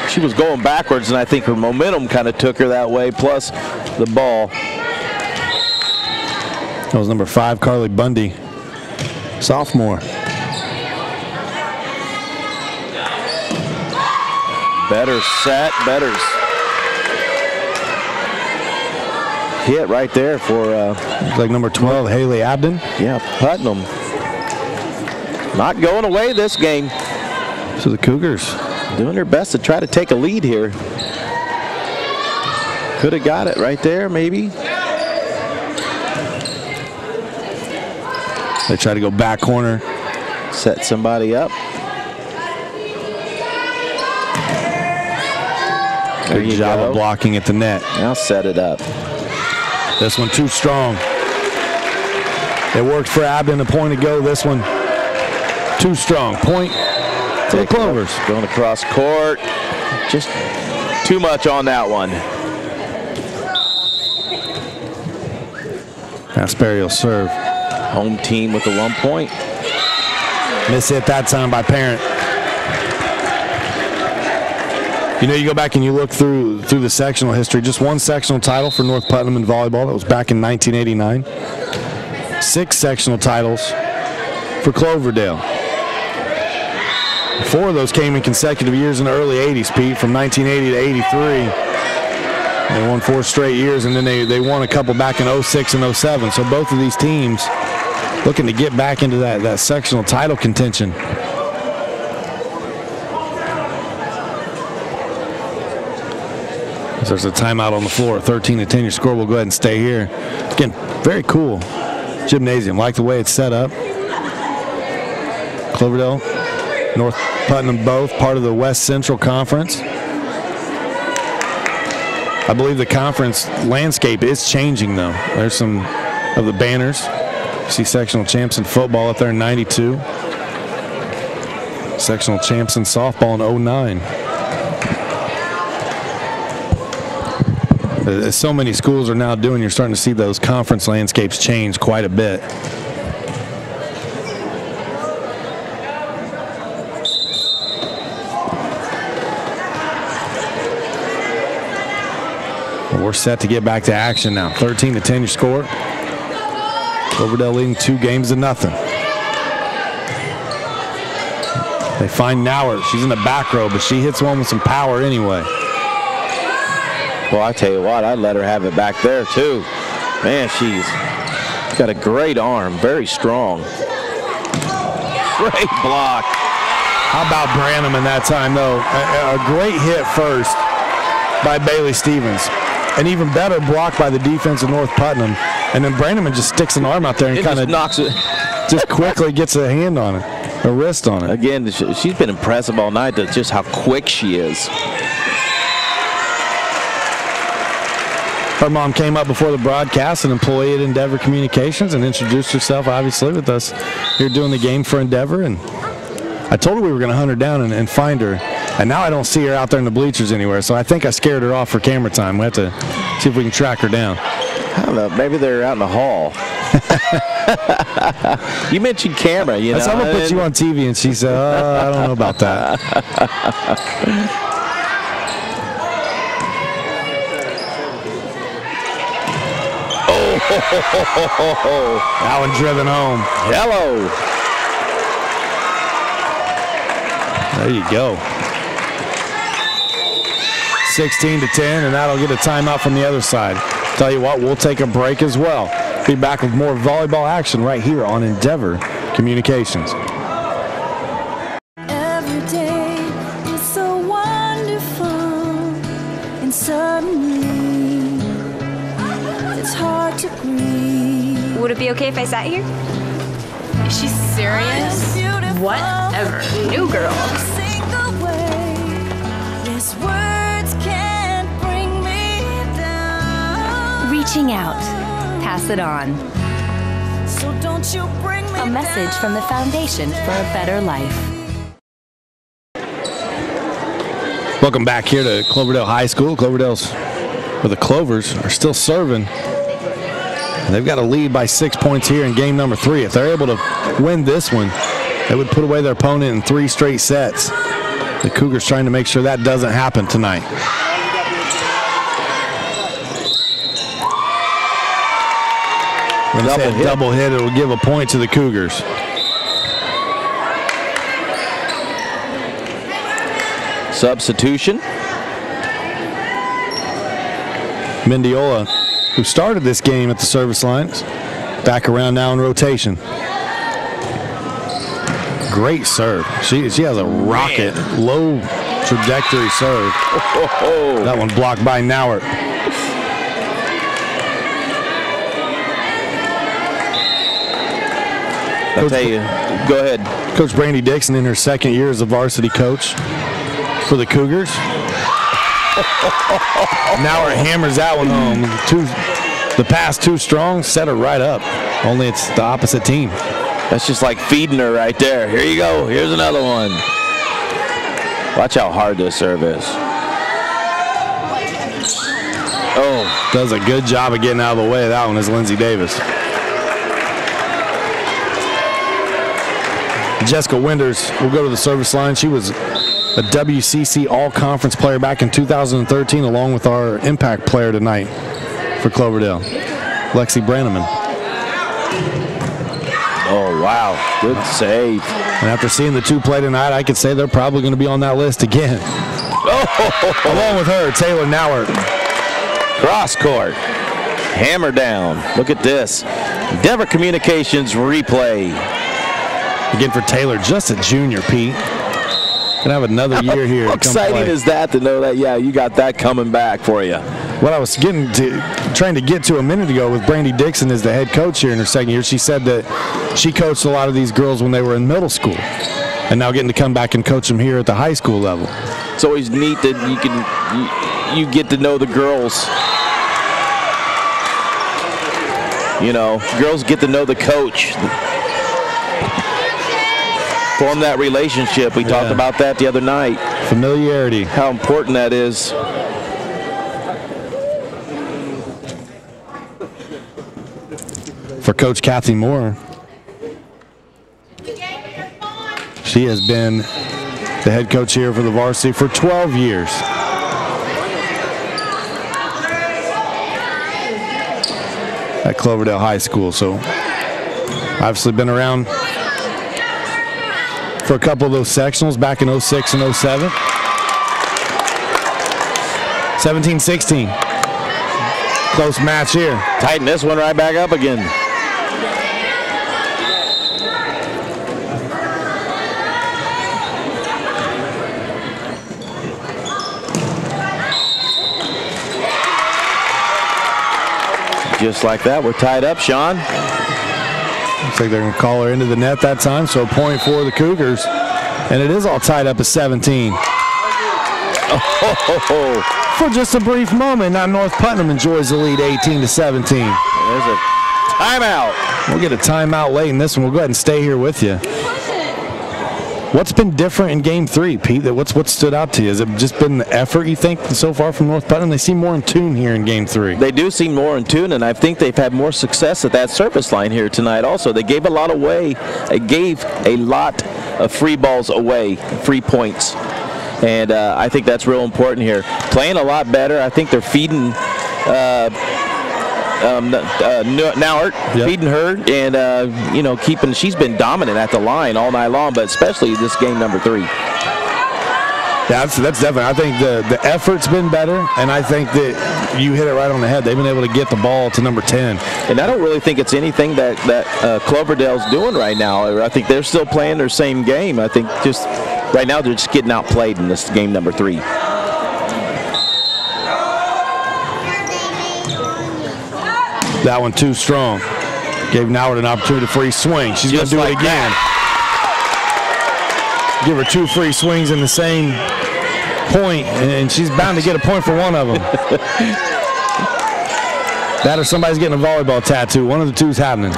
she was going backwards, and I think her momentum kind of took her that way, plus the ball. That was number 5, Carly Bundy, sophomore. Better set, better. hit right there for like number 12, Haley Abden. Yeah, Putnam. Not going away this game. So the Cougars doing their best to try to take a lead here. Could have got it right there, maybe. They try to go back corner. Set somebody up. Good job of blocking at the net. Now set it up. This one too strong. It worked for Abden a point ago. This one too strong. Point for the Clovers. Going across court. Just too much on that one. Asperio serve. Home team with the 1 point. Miss hit that time by Parent. You know, you go back and you look through the sectional history. Just one sectional title for North Putnam in volleyball. That was back in 1989. 6 sectional titles for Cloverdale. 4 of those came in consecutive years in the early 80s, Pete, from 1980 to 83. They won 4 straight years, and then they won a couple back in 06 and 07. So both of these teams looking to get back into that sectional title contention. So there's a timeout on the floor. 13-10 your score. We'll go ahead and stay here. Again, very cool gymnasium. Like the way it's set up. Cloverdale, North Putnam both part of the West Central Conference. I believe the conference landscape is changing, though. There's some of the banners. You see sectional champs in football up there in 92. Sectional champs in softball in 09. As so many schools are now doing, you're starting to see those conference landscapes change quite a bit. We're set to get back to action now. 13-10 your score. Cloverdale leading 2 games to nothing. They find Nauer. She's in the back row, but she hits one with some power anyway. Well, I tell you what, I'd let her have it back there too. Man, she's got a great arm, very strong. Great block. How about Branham in that time, though? A great hit first by Bailey Stevens. An even better block by the defense of North Putnam. And then Branham just sticks an arm out there and kind of knocks it. Just quickly gets a hand on it, a wrist on it. Again, she's been impressive all night to just how quick she is. Her mom came up before the broadcast, an employee at Endeavor Communications, and introduced herself, obviously, with us here doing the game for Endeavor. And I told her we were going to hunt her down and find her. And now I don't see her out there in the bleachers anywhere, so I think I scared her off for camera time. We have to see if we can track her down. I don't know. Maybe they're out in the hall. You mentioned camera, you know. Someone put you on TV, and she said, I don't know about that. That one driven home. Hello. There you go. 16-10, and that'll get a timeout from the other side. Tell you what, we'll take a break as well. Be back with more volleyball action right here on Endeavor Communications. Every day is so wonderful, and suddenly it's hard to breathe. Would it be okay if I sat here? Is she serious? Whatever. New girl. Yes, words can't bring me down. Reaching out. Pass it on. So don't you bring me A message down. from the Foundation for a Better Life. Welcome back here to Cloverdale High School. The Clovers are still serving. They've got a lead by 6 points here in game number 3. If they're able to win this one, they would put away their opponent in 3 straight sets. The Cougars trying to make sure that doesn't happen tonight. When it's a double hit, it will give a point to the Cougars. Substitution. Mendiola who started this game at the service lines, back around now in rotation. Great serve. She has a rocket, low trajectory serve. That one blocked by Nauert. I'll tell you, go ahead. Coach Brandy Dixon in her second year as a varsity coach for the Cougars. Nauert hammers that one home. The pass too strong, set her right up. Only it's the opposite team. That's just like feeding her right there. Here you go. Here's another one. Watch how hard this serve is. Oh. Does a good job of getting out of the way of that one is Lindsay Davis. Jessica Winders will go to the service line. She was a WCC All-Conference player back in 2013, along with our Impact player tonight for Cloverdale, Lexi Branneman. Oh, wow. Good save. And after seeing the two play tonight, I could say they're probably going to be on that list again. Oh. Along with her, Taylor Nauert. Cross court. Hammer down. Look at this. Endeavor Communications replay. Again for Taylor, just a junior, Pete. Gonna have another year here. How exciting is that to know that, yeah, you got that coming back for you. What I was trying to get to a minute ago with Brandy Dixon as the head coach here in her second year, she said that she coached a lot of these girls when they were in middle school and now getting to come back and coach them here at the high school level. It's always neat that you get to know the girls. You know, girls get to know the coach. Form that relationship. We talked about that the other night. Familiarity. How important that is. For Coach Kathy Moore, she has been the head coach here for the varsity for 12 years. At Cloverdale High School, so obviously been around for a couple of those sectionals back in 06 and 07. 17-16. Close match here. Tighten this one right back up again. Just like that, we're tied up, Sean. Looks like they're going to call her into the net that time, so a point for the Cougars. And it is all tied up at 17. Oh. For just a brief moment, now North Putnam enjoys the lead 18-17. There's a timeout. We'll get a timeout late in this one. We'll go ahead and stay here with you. What's been different in Game 3, Pete? What stood out to you? Has it just been the effort, you think, so far from North Putnam? They seem more in tune here in Game 3. They do seem more in tune, and I think they've had more success at that service line here tonight also. They gave a lot away. They gave a lot of free balls away, free points. And I think that's real important here. Playing a lot better. I think they're feeding Nauert, feeding her, and keeping. She's been dominant at the line all night long, but especially this game number 3. Yeah, that's definitely. I think the effort's been better, and I think that you hit it right on the head. They've been able to get the ball to number 10. And I don't really think it's anything that Cloverdale's doing right now. I think they're still playing their same game. I think just right now they're just getting outplayed in this game number 3. That one too strong. Gave Nauert an opportunity for a free swing. She's going to do it again. Give her 2 free swings in the same point, and she's bound to get a point for one of them. That or somebody's getting a volleyball tattoo. One of the two's happening.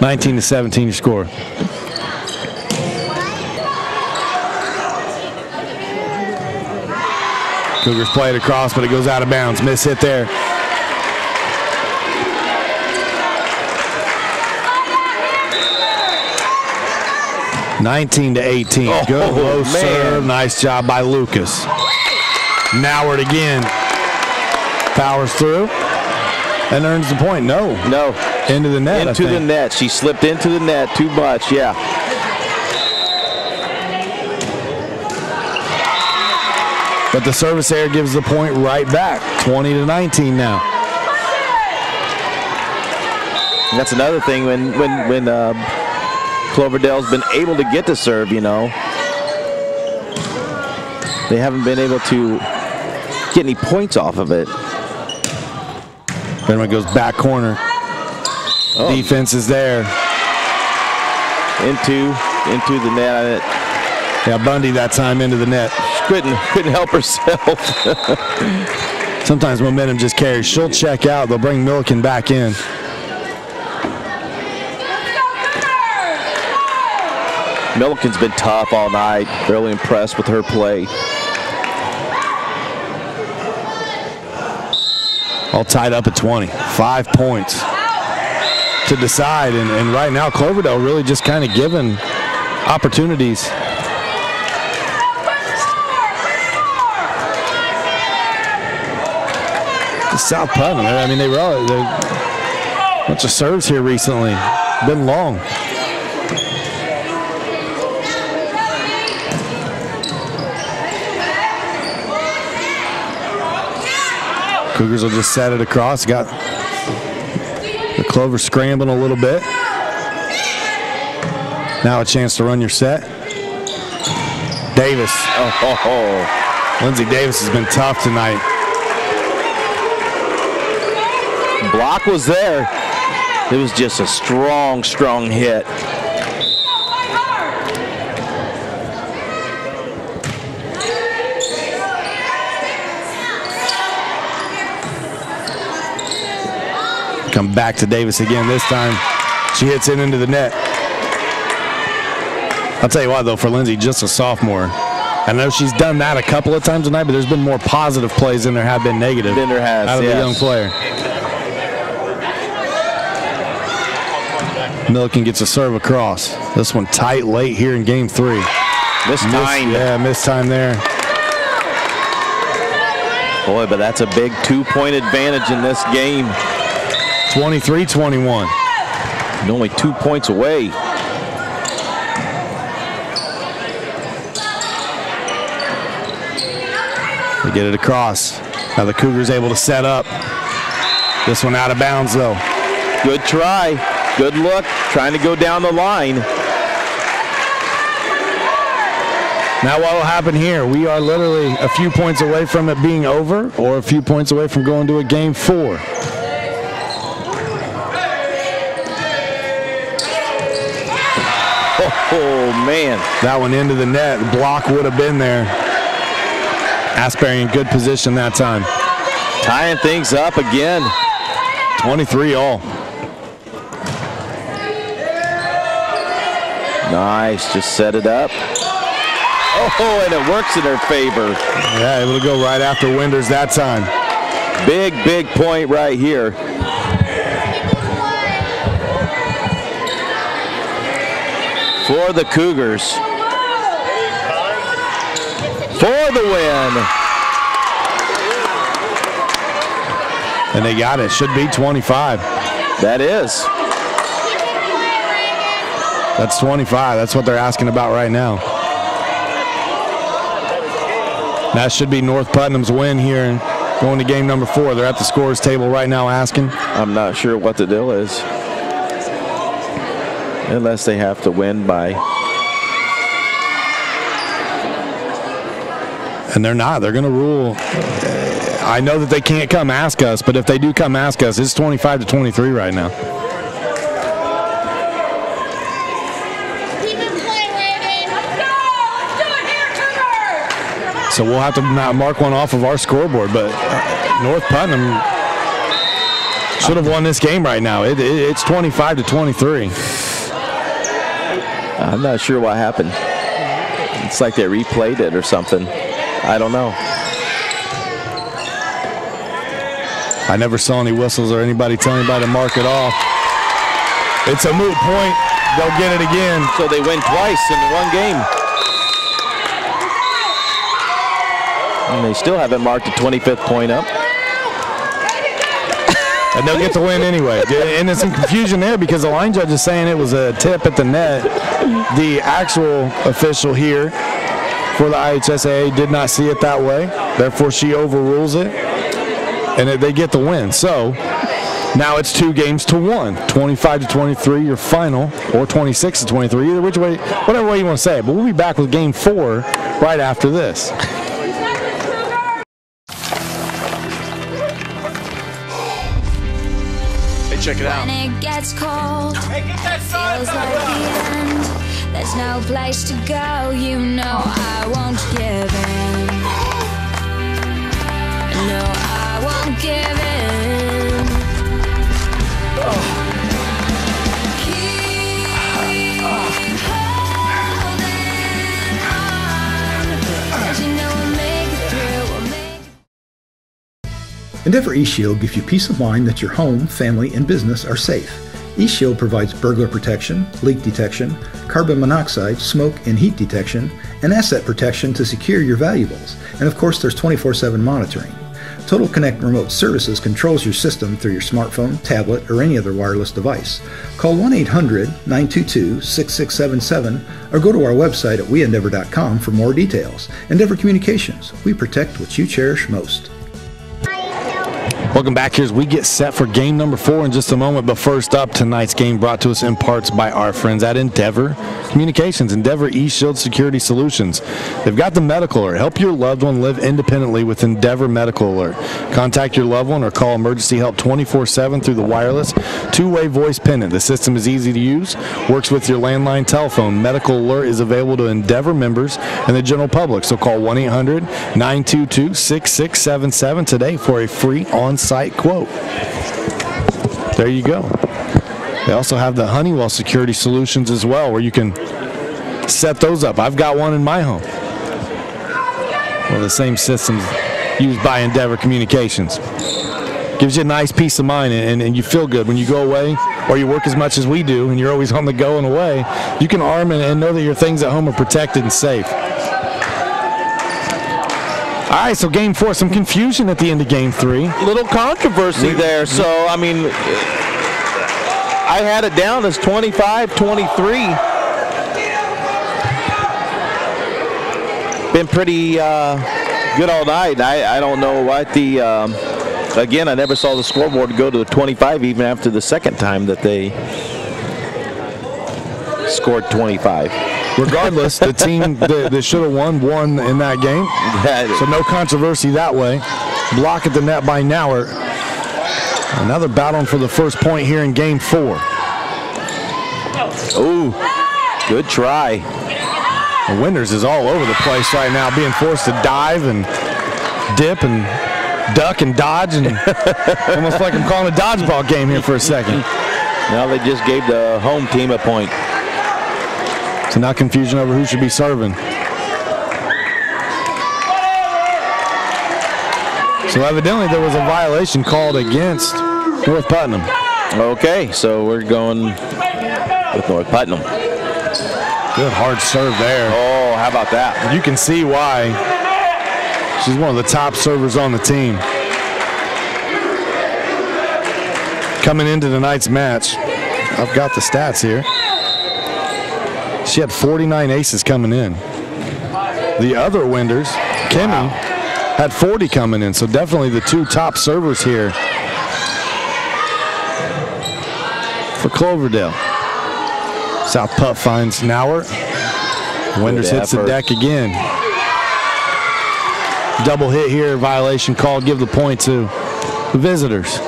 19-17 your score. Cougars play it across, but it goes out of bounds. Miss hit there. (19-18). Good low serve. Nice job by Lucas. Nauert again. Powers through and earns the point. No. Into the net. Into the net. She slipped into the net too much. Yeah. But the service error gives the point right back. 20-19 now. And that's another thing when Cloverdale's been able to get to serve, you know. They haven't been able to get any points off of it. Then it goes back corner. Oh. Defense is there. Into the net. Yeah, Bundy that time into the net. Couldn't help herself. Sometimes momentum just carries. She'll check out. They'll bring Milliken back in. Milliken's been tough all night. Really impressed with her play. All tied up at 20. 5 points to decide. And right now, Cloverdale really just kind of given opportunities. South Putnam, I mean, they're a bunch of serves here recently. Been long. Cougars will just set it across. Got the Clovers scrambling a little bit. Now a chance to run your set. Davis. Oh. Lindsay Davis has been tough tonight. Block was there. It was just a strong hit. Come back to Davis again this time. She hits it into the net. I'll tell you what, though, for Lindsay, just a sophomore. I know she's done that a couple of times tonight, but there's been more positive plays than there have been negative than there has, out of the young player. Milliken gets a serve across. This one tight late here in game 3. Missed time there. Boy, but that's a big 2-point advantage in this game. 23-21. And only 2 points away. They get it across. Now the Cougars able to set up. This one out of bounds, though. Good try. Good look. Trying to go down the line. Now what will happen here? We are literally a few points away from it being over, or a few points away from going to a game 4. Oh, man. That one into the net. The block would have been there. Asbury in good position that time. Tying things up again. 23 all. Nice. Just set it up. Oh, and it works in her favor. Yeah, able to go right after Winders that time. Big point right here. For the Cougars. For the win. And they got it. Should be 25. That is. That's 25. That's what they're asking about right now. That should be North Putnam's win here and going to game number 4. They're at the scores table right now asking. I'm not sure what the deal is. Unless they have to win by. And they're not. They're going to rule. I know that they can't come ask us, but if they do come ask us, it's 25-23 right now. So we'll have to mark one off of our scoreboard, but North Putnam should have won this game right now. It's 25-23. I'm not sure what happened. It's like they replayed it or something. I don't know. I never saw any whistles or anybody tell anybody to mark it off. It's a moot point. They'll get it again. So they win twice in one game. And they still haven't marked the 25th point up. And they'll get the win anyway. And there's some confusion there because the line judge is saying it was a tip at the net. The actual official here for the IHSAA did not see it that way. Therefore, she overrules it. And they get the win. So Now it's 2-1, 25-23, your final, or 26-23, either which way, whatever way you want to say it. But we'll be back with game 4 right after this. Hey, check it out. When it gets cold, feels like the end. There's no place to go, you know I won't give in. No, I won't give in. Endeavor eShield gives you peace of mind that your home, family, and business are safe. eShield provides burglar protection, leak detection, carbon monoxide, smoke and heat detection, and asset protection to secure your valuables. And of course, there's 24/7 monitoring. Total Connect Remote Services controls your system through your smartphone, tablet, or any other wireless device. Call 1-800-922-6677 or go to our website at weendeavor.com for more details. Endeavor Communications. We protect what you cherish most. Welcome back here as we get set for game number 4 in just a moment. But first up, tonight's game brought to us in parts by our friends at Endeavor Communications, Endeavor eShield Security Solutions. They've got the medical alert. Help your loved one live independently with Endeavor Medical Alert. Contact your loved one or call emergency help 24/7 through the wireless two-way voice pendant. The system is easy to use, works with your landline telephone. Medical Alert is available to Endeavor members and the general public. So call 1-800-922-6677 today for a free on-site quote. There you go. They also have the Honeywell Security Solutions as well, where you can set those up. I've got one in my home. Well, the same systems used by Endeavor Communications. Gives you a nice peace of mind, and you feel good when you go away, or you work as much as we do, and you're always on the go and away. You can arm and know that your things at home are protected and safe. All right, so game 4, some confusion at the end of game 3. Little controversy there. So, I mean, I had it down as 25-23. Been pretty good all night. I don't know what the, again, I never saw the scoreboard go to the 25 even after the second time that they scored 25. Regardless, the team that should have won in that game. So no controversy that way. Block at the net by Nauert. Another battling for the first point here in game 4. Ooh, good try. The Winders is all over the place right now, being forced to dive and dip and duck and dodge, and almost like I'm calling a dodgeball game here for a second. Now they just gave the home team a point. So now confusion over who should be serving. So evidently there was a violation called against North Putnam. Okay, so we're going with North Putnam. Good hard serve there. Oh, how about that? You can see why. She's one of the top servers on the team. Coming into tonight's match, I've got the stats here. She had 49 aces coming in. The other Winders, Kimmy, had 40 coming in, so definitely the two top servers here for Cloverdale. South Putt finds Nauert. Winders hits the deck again. Double hit here, violation called, give the point to the visitors.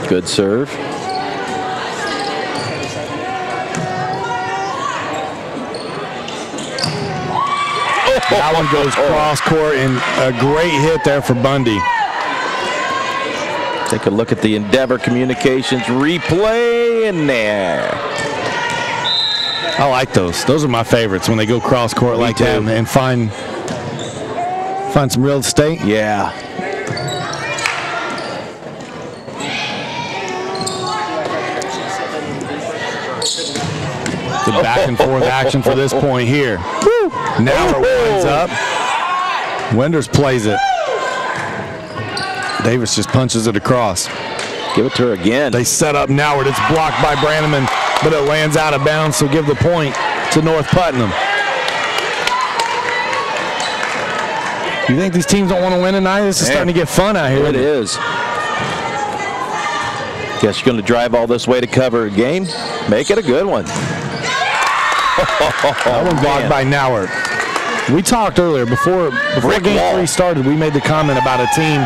Good serve. That one goes cross court, and a great hit there for Bundy. Take a look at the Endeavor Communications replay in there. I like those. Those are my favorites when they go cross court like that and find some real estate. Yeah. The back and forth action for this point here. Now it winds up. Winders plays it. Davis just punches it across. Give it to her again. They set up Nauert. It's blocked by Brannaman, but it lands out of bounds, so give the point to North Putnam. You think these teams don't want to win tonight? This is starting to get fun out here. It is. Guess you're going to drive all this way to cover a game? Make it a good one. That one blocked by Nauert. We talked earlier, before Game 3 started, we made the comment about a team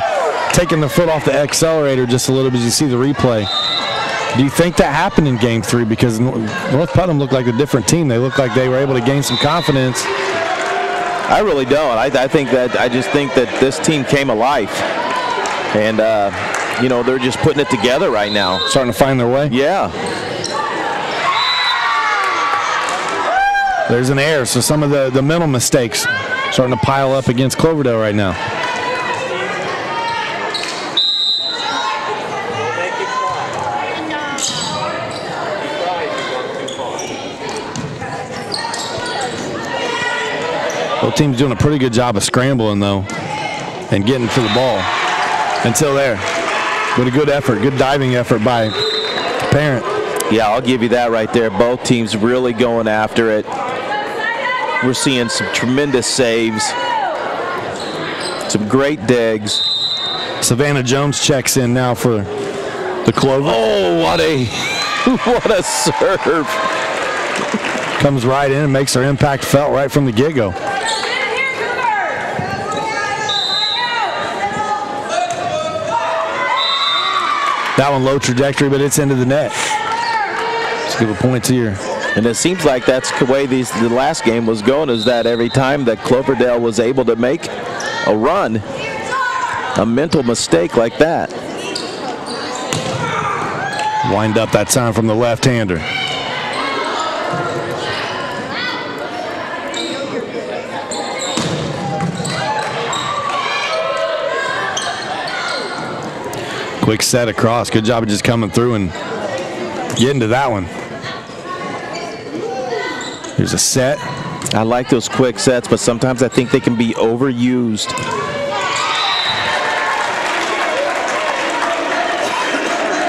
taking their foot off the accelerator just a little bit as you see the replay. Do you think that happened in Game 3? Because North Putnam looked like a different team. They looked like they were able to gain some confidence. I really don't. I just think that this team came alive. And, you know, they're just putting it together right now. Starting to find their way? Yeah. There's an error, so some of the mental mistakes starting to pile up against Cloverdale right now. Both teams doing a pretty good job of scrambling, though, and getting to the ball. Until there. But a good effort, good diving effort by Parent. Yeah, I'll give you that right there. Both teams really going after it. We're seeing some tremendous saves, some great digs. Savannah Jones checks in now for the Clovers. Oh, what a serve. Comes right in and makes her impact felt right from the get-go. That one low trajectory, but it's into the net. Let's give a point to your. And it seems like that's the way the last game was going, is that every time that Cloverdale was able to make a run, a mental mistake like that. Wind up that time from the left-hander. Quick set across. Good job of just coming through and getting to that one. Here's a set. I like those quick sets, but sometimes I think they can be overused.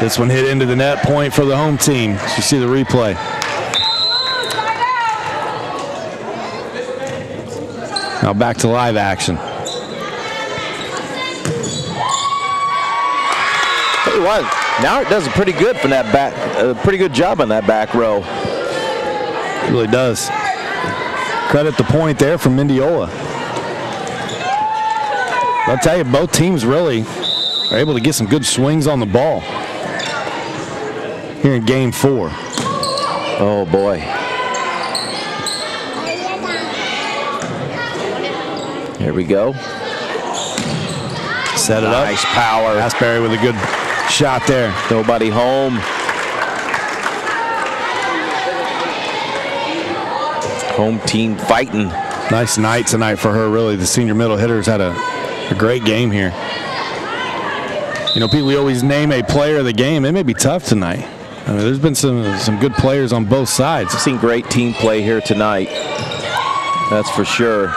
This one hit into the net, point for the home team. You see the replay. Now back to live action. Tell you what, now it does a pretty good from that back, pretty good job on that back row. It really does. Credit the point there from Mendiola. I'll tell you, both teams really are able to get some good swings on the ball here in Game 4. Oh boy. Here we go. Set it up. Nice power. Asbury with a good shot there. Nobody home. Home team fighting. Nice night tonight for her, really. The senior middle hitters had a great game here. You know, Pete, we always name a player of the game. It may be tough tonight. I mean, there's been some good players on both sides. I've seen great team play here tonight. That's for sure.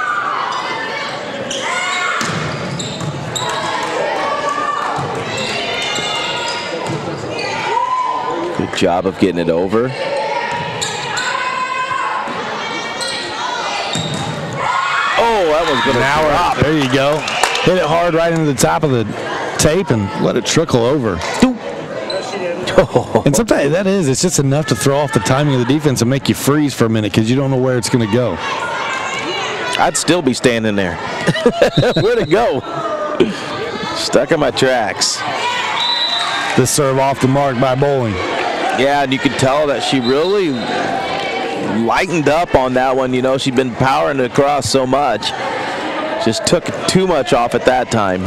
Good job of getting it over. Oh, that was going to drop. There you go. Hit it hard right into the top of the tape and let it trickle over. And sometimes it's just enough to throw off the timing of the defense and make you freeze for a minute because you don't know where it's going to go. I'd still be standing there. Where'd it go? Stuck in my tracks. This serve off the mark by Bowling. Yeah, and you could tell that she really lightened up on that one. You know, she'd been powering it across so much. Just took too much off at that time.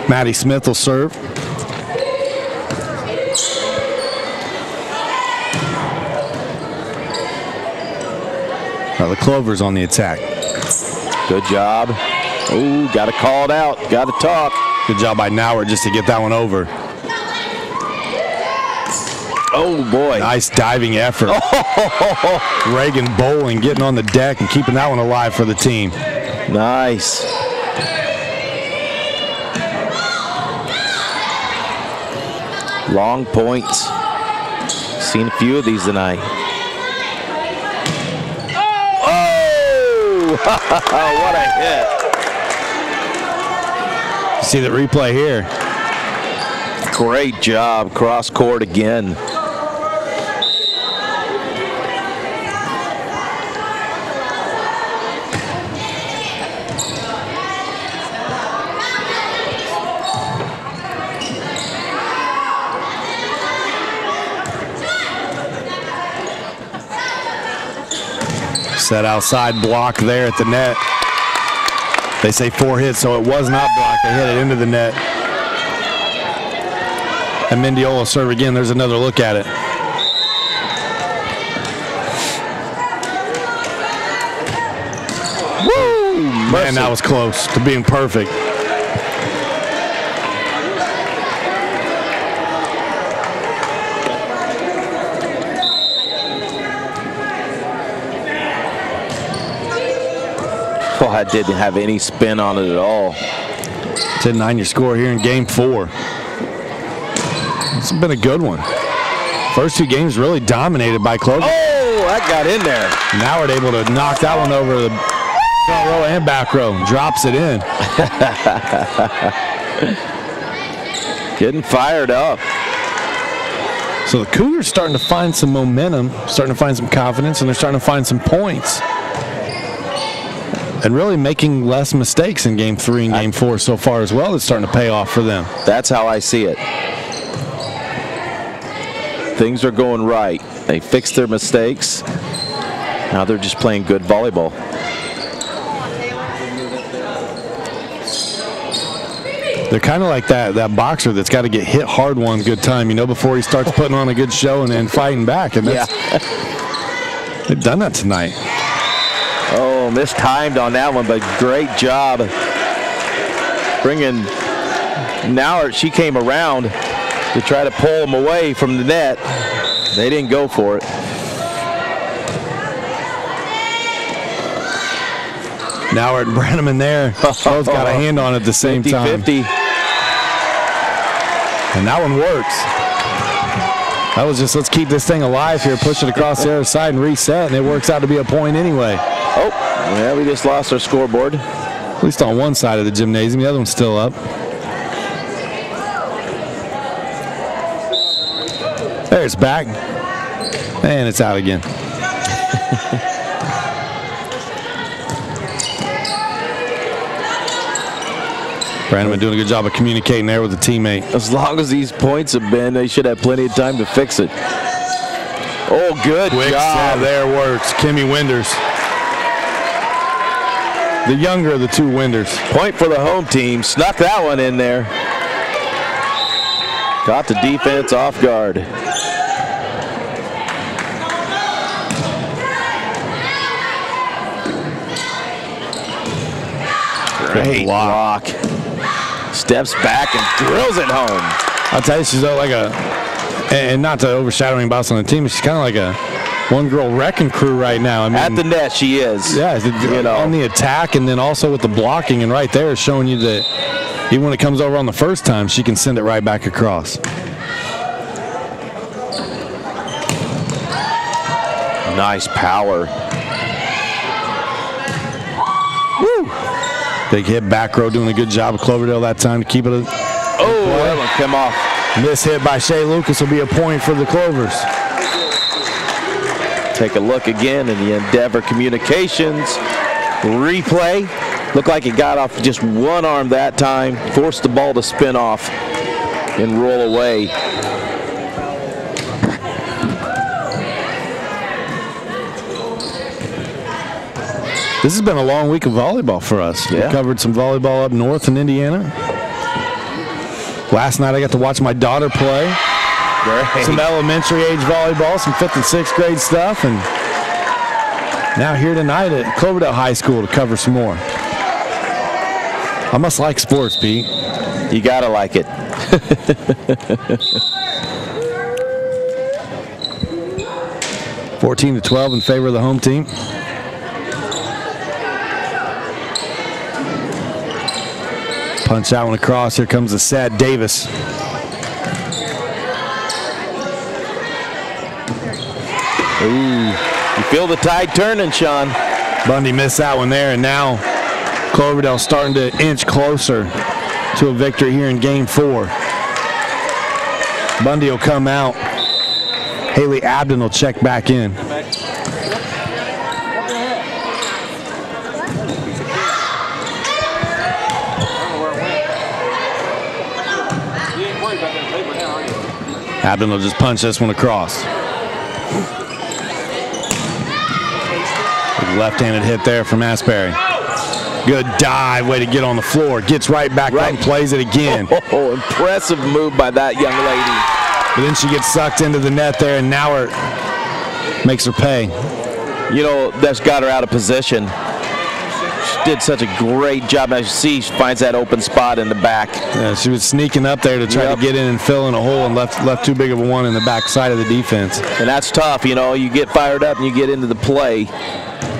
Maddie Smith will serve. Now the Clovers on the attack. Good job. Ooh, got to call it out. Got to talk. Good job by Nauert just to get that one over. Oh, boy. Nice diving effort. Reagan Bowling getting on the deck and keeping that one alive for the team. Nice. Long points. Seen a few of these tonight. Oh! What a hit. See the replay here. Great job. Cross court again. Set outside block there at the net. They say 4 hits, so it was not blocked. They hit it into the net. And Mendiola serve again. There's another look at it. Woo! Man, that was close to being perfect. Well, that didn't have any spin on it at all. 10-9 your score here in game 4. It's been a good one. First 2 games really dominated by Cloverdale. Oh, that got in there. Now we're able to knock that one over the front row and back row. Drops it in. Getting fired up. So the Cougars starting to find some momentum, starting to find some confidence, and they're starting to find some points. And really making less mistakes in game 3 and game 4 so far as well. It's starting to pay off for them. That's how I see it. Things are going right. They fixed their mistakes. Now they're just playing good volleyball. They're kind of like that boxer that's got to get hit hard one good time, you know, before he starts putting on a good show and then fighting back. And that's, they've done that tonight. Oh, mistimed on that one, but great job bringing. Now she came around to try to pull him away from the net. They didn't go for it. Now we're at Brenneman there. Both got a hand on it at the same 50-50. time. And that one works. That was just, let's keep this thing alive here, push it across the other side and reset, and it works out to be a point anyway. Oh, yeah, we just lost our scoreboard. At least on one side of the gymnasium. The other one's still up. There, it's back. And it's out again. Brandon doing a good job of communicating there with the teammate. As long as these points have been, they should have plenty of time to fix it. Oh, good Quick job. set there works. Kimmy Winders. The younger of the 2 Winders. Point for the home team. Snuck that one in there. Got the defense off guard. Great block. Steps back and drills it home. I'll tell you, she's like a, and not to overshadow anybody else on the team, she's kind of like a one-girl wrecking crew right now. I mean, at the net, she is. Yeah, you know, on the attack and then also with the blocking, and right there is showing you that even when it comes over on the first time, she can send it right back across. Nice power. Woo! Big hit back row, doing a good job of Cloverdale that time to keep it. Oh, that one came off. This hit by Shea Lucas will be a point for the Clovers. Take a look again in the Endeavor Communications replay. Looked like it got off just one arm that time. Forced the ball to spin off and roll away. This has been a long week of volleyball for us. Yeah. We covered some volleyball up north in Indiana. Last night I got to watch my daughter play. Great. Some elementary age volleyball, some 5th and 6th grade stuff, and now here tonight at Cloverdale High School to cover some more. I must like sports, Pete. You gotta like it. (14-12) in favor of the home team. Punch that one across. Here comes the set. Davis. Ooh, you feel the tide turning, Sean. Bundy missed that one there, and now Cloverdale starting to inch closer to a victory here in Game 4. Bundy will come out. Haley Abden will check back in. Abden will just punch this one across. Left-handed hit there from Asbury. Good dive, way to get on the floor. Gets right back up and plays it again. Oh, impressive move by that young lady. But then she gets sucked into the net there, and now it makes her pay. You know, that's got her out of position. She did such a great job. As you see, she finds that open spot in the back. Yeah, she was sneaking up there to try to get in and fill in a hole, and left too big of a one in the back side of the defense. And that's tough, you know. You get fired up and you get into the play.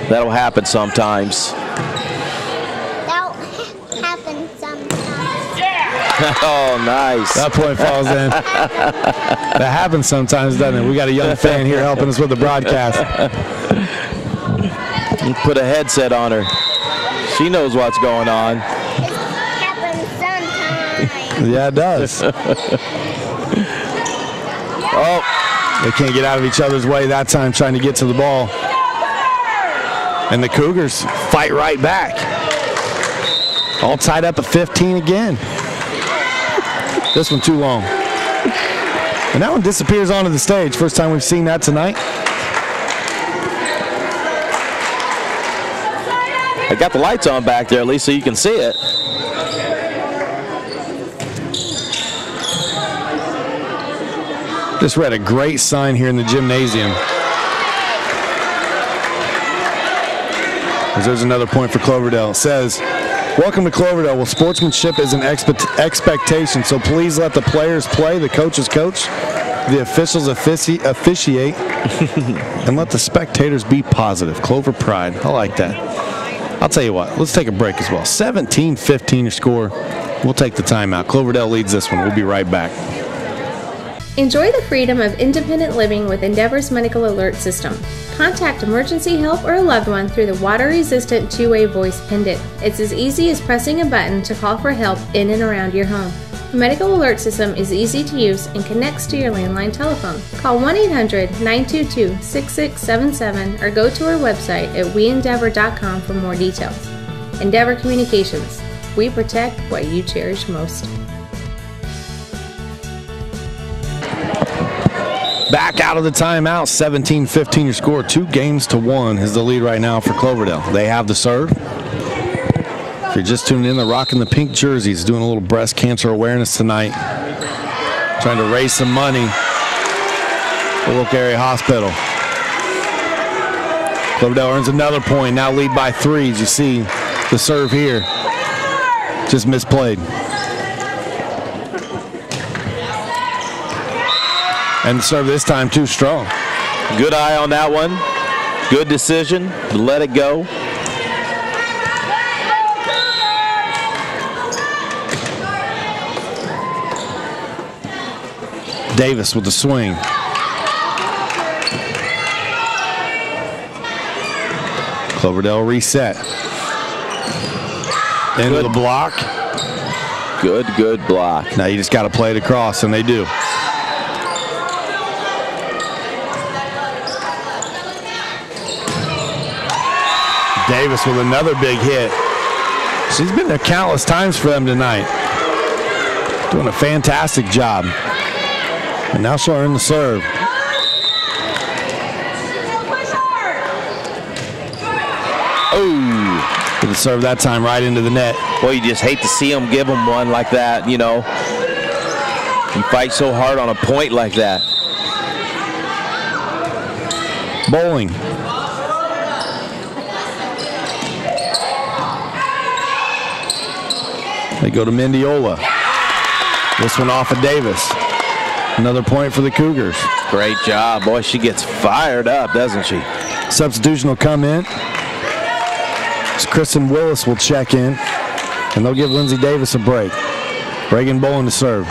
That'll happen sometimes. That'll happen sometimes. Yeah! Oh, nice. That point falls in. That happens sometimes, doesn't it? We got a young fan here helping us with the broadcast. You put a headset on her. She knows what's going on. It happens sometimes. Yeah, it does. Oh, they can't get out of each other's way that time trying to get to the ball. And the Cougars fight right back. All tied up at 15 again. This one too long. And that one disappears onto the stage. First time we've seen that tonight. I got the lights on back there, at least, so you can see it. Just read a great sign here in the gymnasium. There's another point for Cloverdale. It says, "Welcome to Cloverdale. Well, sportsmanship is an expectation, so please let the players play, the coaches coach, the officials officiate, and let the spectators be positive." Clover pride. I like that. I'll tell you what. Let's take a break as well. 17-15 your score. We'll take the timeout. Cloverdale leads this one. We'll be right back. Enjoy the freedom of independent living with Endeavor's Medical Alert System. Contact emergency help or a loved one through the water-resistant two-way voice pendant. It's as easy as pressing a button to call for help in and around your home. The Medical Alert System is easy to use and connects to your landline telephone. Call 1-800-922-6677 or go to our website at weendeavor.com for more details. Endeavor Communications. We protect what you cherish most. Back out of the timeout, 17-15 your score. 2-1 is the lead right now for Cloverdale. They have the serve. If you're just tuning in, they're rocking the pink jerseys, doing a little breast cancer awareness tonight. Trying to raise some money for the local area hospital. Cloverdale earns another point, now lead by 3. As you see the serve here, just misplayed. And the serve this time too strong. Good eye on that one. Good decision to let it go. Davis with the swing. Cloverdale reset. Into the block. Good block. Now you just got to play it across, and they do. Davis with another big hit. She's been there countless times for them tonight. Doing a fantastic job. And now she'll earn the serve. Oh, with the serve that time right into the net. Boy, you just hate to see them give them one like that, you know. You fight so hard on a point like that. Bowling. They go to Mendiola. This one off of Davis. Another point for the Cougars. Great job. Boy, she gets fired up, doesn't she? Substitution will come in. So Kristen Willis will check in, and they'll give Lindsay Davis a break. Reagan Bolin to serve.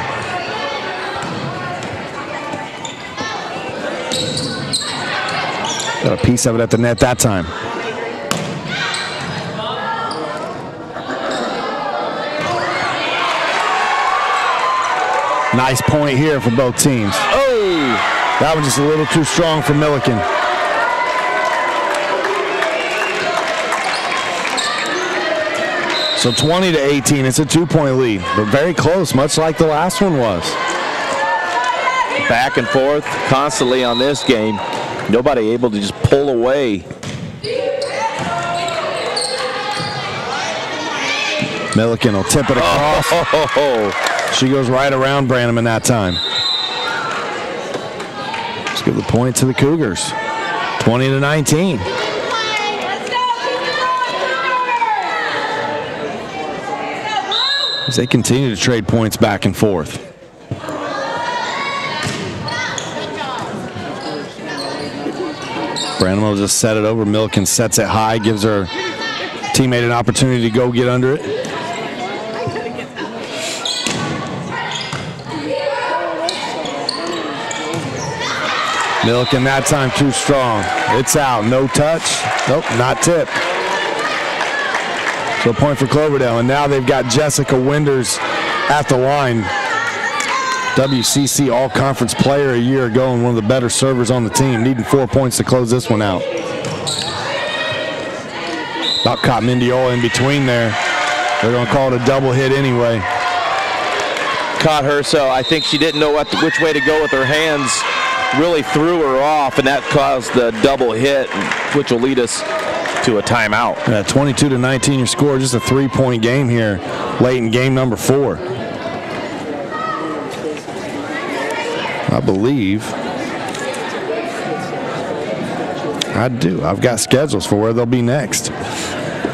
Got a piece of it at the net that time. Nice point here for both teams. Oh! That was just a little too strong for Milliken. So 20-18, it's a 2-point lead, but very close, much like the last one was. Back and forth constantly on this game. Nobody able to just pull away. Milliken will tip it across. She goes right around Brannaman that time. Let's give the point to the Cougars. 20-19. As they continue to trade points back and forth. Brannaman will just set it over. Milliken sets it high, gives her teammate an opportunity to go get under it. Milliken that time too strong. It's out. No touch. Nope, not tipped. So a point for Cloverdale. And now they've got Jessica Winders at the line. WCC All-Conference Player a year ago and one of the better servers on the team. Needing 4 points to close this one out. About caught Mendiola in between there. They're going to call it a double hit anyway. Caught her, so I think she didn't know which way to go with her hands. Really threw her off, and that caused the double hit, which will lead us to a timeout. 22-19 your score, just a 3-point game here late in game number 4. I believe I do. I've got schedules for where they'll be next.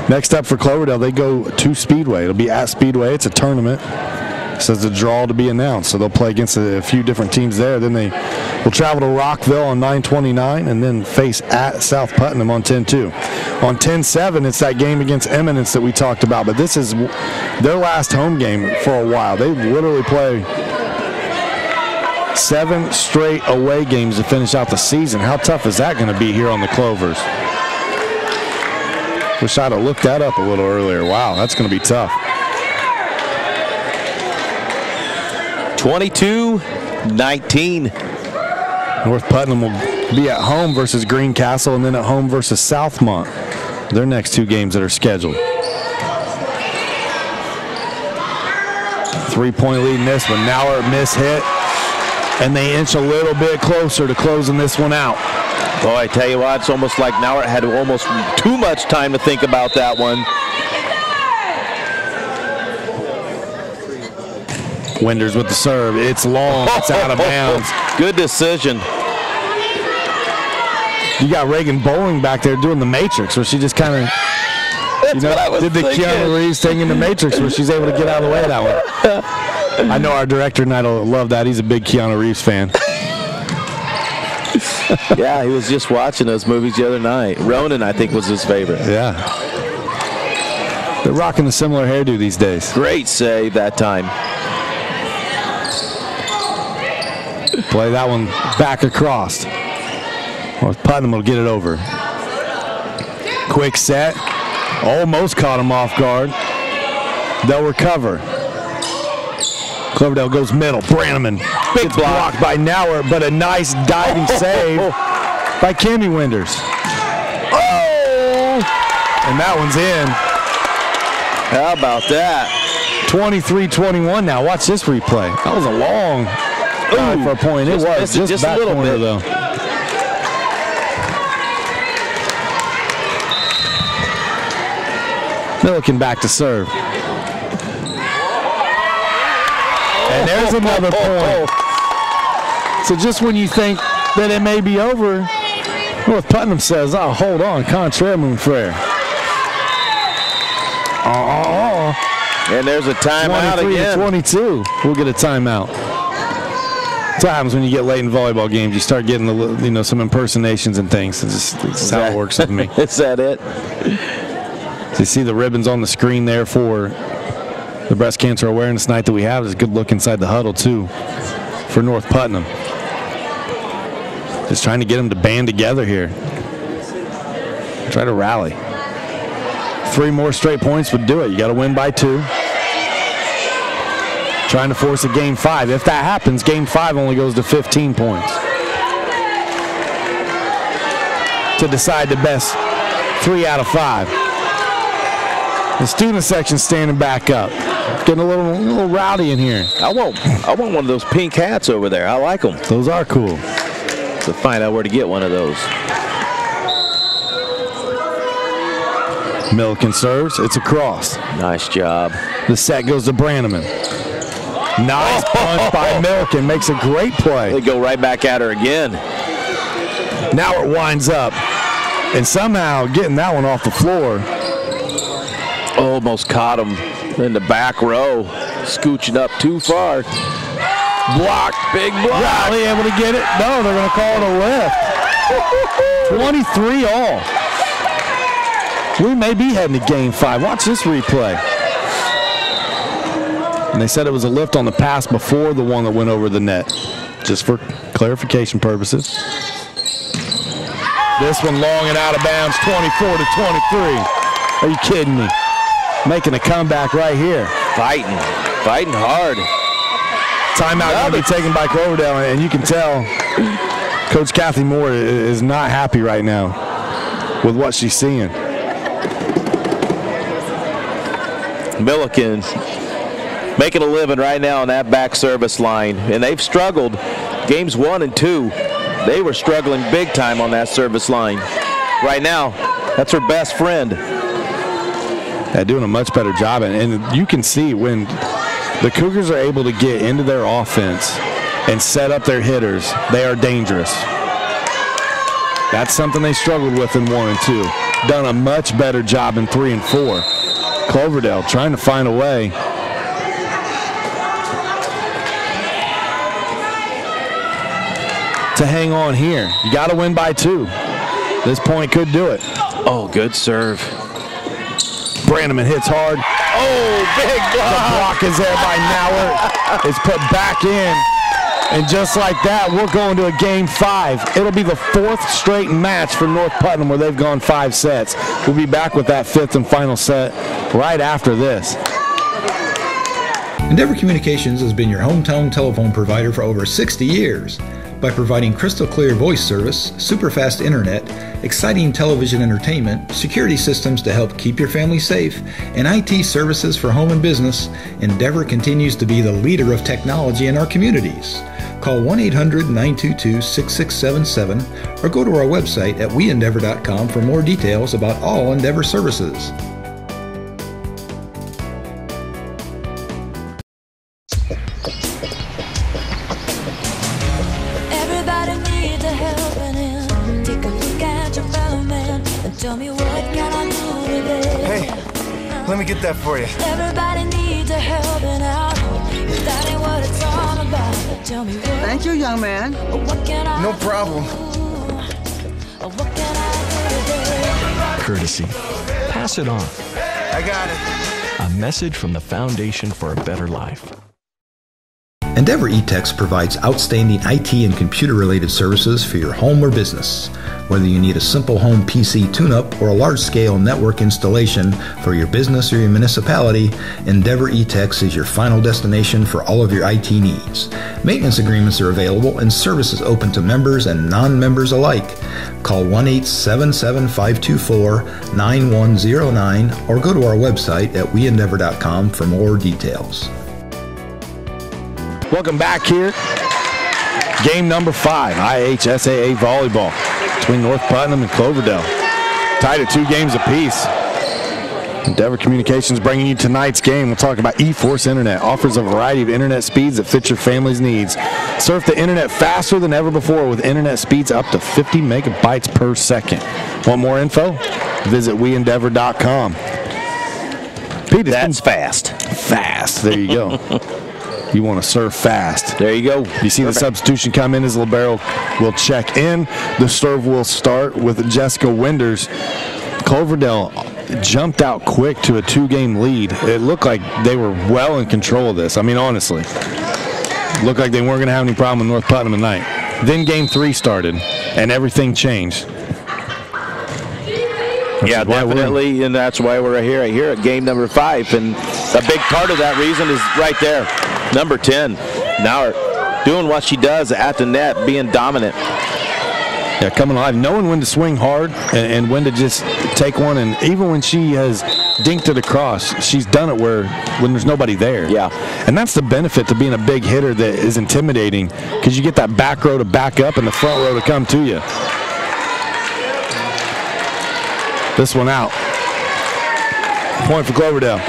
Next up for Cloverdale, they go to Speedway. It'll be at Speedway. It's a tournament. It says the draw to be announced, so they'll play against a few different teams there. Then they will travel to Rockville on 9/29 and then face at South Putnam on 10/2. On 10/7, it's that game against Eminence that we talked about, but this is their last home game for a while. They literally play 7 straight away games to finish out the season. How tough is that going to be here on the Clovers? Wish I'd have looked that up a little earlier. Wow, that's going to be tough. 22-19. North Putnam will be at home versus Greencastle and then at home versus Southmont. Their next 2 games that are scheduled. 3-point lead in this one. Now miss hit, and they inch a little bit closer to closing this one out. Boy, I tell you what, it's almost like Nauert had almost too much time to think about that one. Winders with the serve. It's long. It's out of bounds. Good decision. You got Reagan Bowling back there doing the Matrix, where she just kind of, did the Keanu Reeves thing in the Matrix, where she's able to get out of the way of that one. I know our director tonight will love that. He's a big Keanu Reeves fan. Yeah, he was just watching those movies the other night. Ronin, I think, was his favorite. Yeah. They're rocking a similar hairdo these days. Great save that time. Play that one back across. North Putnam will get it over. Quick set. Almost caught him off guard. They'll recover. Cloverdale goes middle. Brannaman. Big block by Nauer, but a nice diving save by Kimmy Winders. Oh! And that one's in. How about that? 23-21 now. Watch this replay. That was a long dive for a point. It was just back corner, bit. Though. Milliken back to serve. And there's another point. So just when you think that it may be over, North Putnam says, oh, hold on, contraire mon frere. And there's a timeout again. 23-22. We'll get a timeout. That's what happens when you get late in volleyball games. You start getting some impersonations and things. It's just how it works with me. Is that it? So you see the ribbons on the screen there for the breast cancer awareness night that we have. Is a good look inside the huddle too for North Putnam. Just trying to get them to band together here. Try to rally. 3 more straight points would do it. You got to win by 2. Trying to force a game 5. If that happens, game 5 only goes to 15 points. To decide the best 3 out of 5. The student section standing back up. Getting a little rowdy in here. I want one of those pink hats over there. I like them. Those are cool. To find out where to get one of those. Milliken serves. It's a cross. Nice job. The set goes to Brannaman. Nice punch by Milliken. Makes a great play. They go right back at her again. Now it winds up. And somehow getting that one off the floor. Almost caught him in the back row. Scooching up too far. Block. Big block. Riley able to get it. No, they're going to call it a lift. 23 all. We may be heading to game 5. Watch this replay. And they said it was a lift on the pass before the one that went over the net. Just for clarification purposes. This one long and out of bounds, 24 to 23. Are you kidding me? Making a comeback right here. Fighting hard. Timeout going to be taken by Cloverdale, and you can tell Coach Kathy Moore is not happy right now with what she's seeing. Milliken making a living right now on that back service line, and they've struggled. Games 1 and 2, they were struggling big time on that service line. Right now, that's her best friend. Yeah, doing a much better job, and you can see when the Cougars are able to get into their offense and set up their hitters, they are dangerous. That's something they struggled with in 1 and 2. Done a much better job in 3 and 4. Cloverdale trying to find a way. To hang on here. You got to win by 2. This point could do it. Oh, good serve. Brannaman hits hard. Oh, big block. The block is there by Nauert. It's put back in. And just like that, we're going to a game 5. It'll be the 4th straight match for North Putnam where they've gone 5 sets. We'll be back with that 5th and final set right after this. Endeavor Communications has been your hometown telephone provider for over 60 years. By providing crystal clear voice service, super fast internet, exciting television entertainment, security systems to help keep your family safe, and IT services for home and business, Endeavor continues to be the leader of technology in our communities. Call 1-800-922-6677 or go to our website at weendeavor.com for more details about all Endeavor services. Let me get that for you. Everybody needs a helping out. If that ain't what it's all about, tell me what. Thank you, young man. What can I No problem. What can I do? Courtesy. Pass it on. I got it. A message from the Foundation for a Better Life. Endeavor eTex provides outstanding IT and computer-related services for your home or business. Whether you need a simple home PC tune-up or a large-scale network installation for your business or your municipality, Endeavor eTex is your final destination for all of your IT needs. Maintenance agreements are available and services open to members and non-members alike. Call 1-877-524-9109 or go to our website at weendeavor.com for more details. Welcome back here. Game number 5, IHSAA Volleyball between North Putnam and Cloverdale. Tied at 2 games apiece. Endeavor Communications bringing you tonight's game. We'll talk about eForce Internet. Offers a variety of internet speeds that fit your family's needs. Surf the internet faster than ever before with internet speeds up to 50 megabytes per second. Want more info? Visit weendeavor.com. Pete, that's fast. Fast. There you go. You want to serve fast. There you go. You see the substitution come in as the libero will check in. The serve will start with Jessica Winders. Cloverdale jumped out quick to a 2-game lead. It looked like they were well in control of this. I mean, honestly. Looked like they weren't going to have any problem with North Putnam tonight. Then game 3 started, and everything changed. Yeah, definitely, and that's why we're here at game number 5. And a big part of that reason is right there, number 10, now doing what she does at the net, being dominant. Yeah, coming alive, knowing when to swing hard and when to just take one. And even when she has dinked it across, she's done it when there's nobody there. Yeah. And that's the benefit to being a big hitter that is intimidating, because you get that back row to back up and the front row to come to you. This one out. Point for Cloverdale.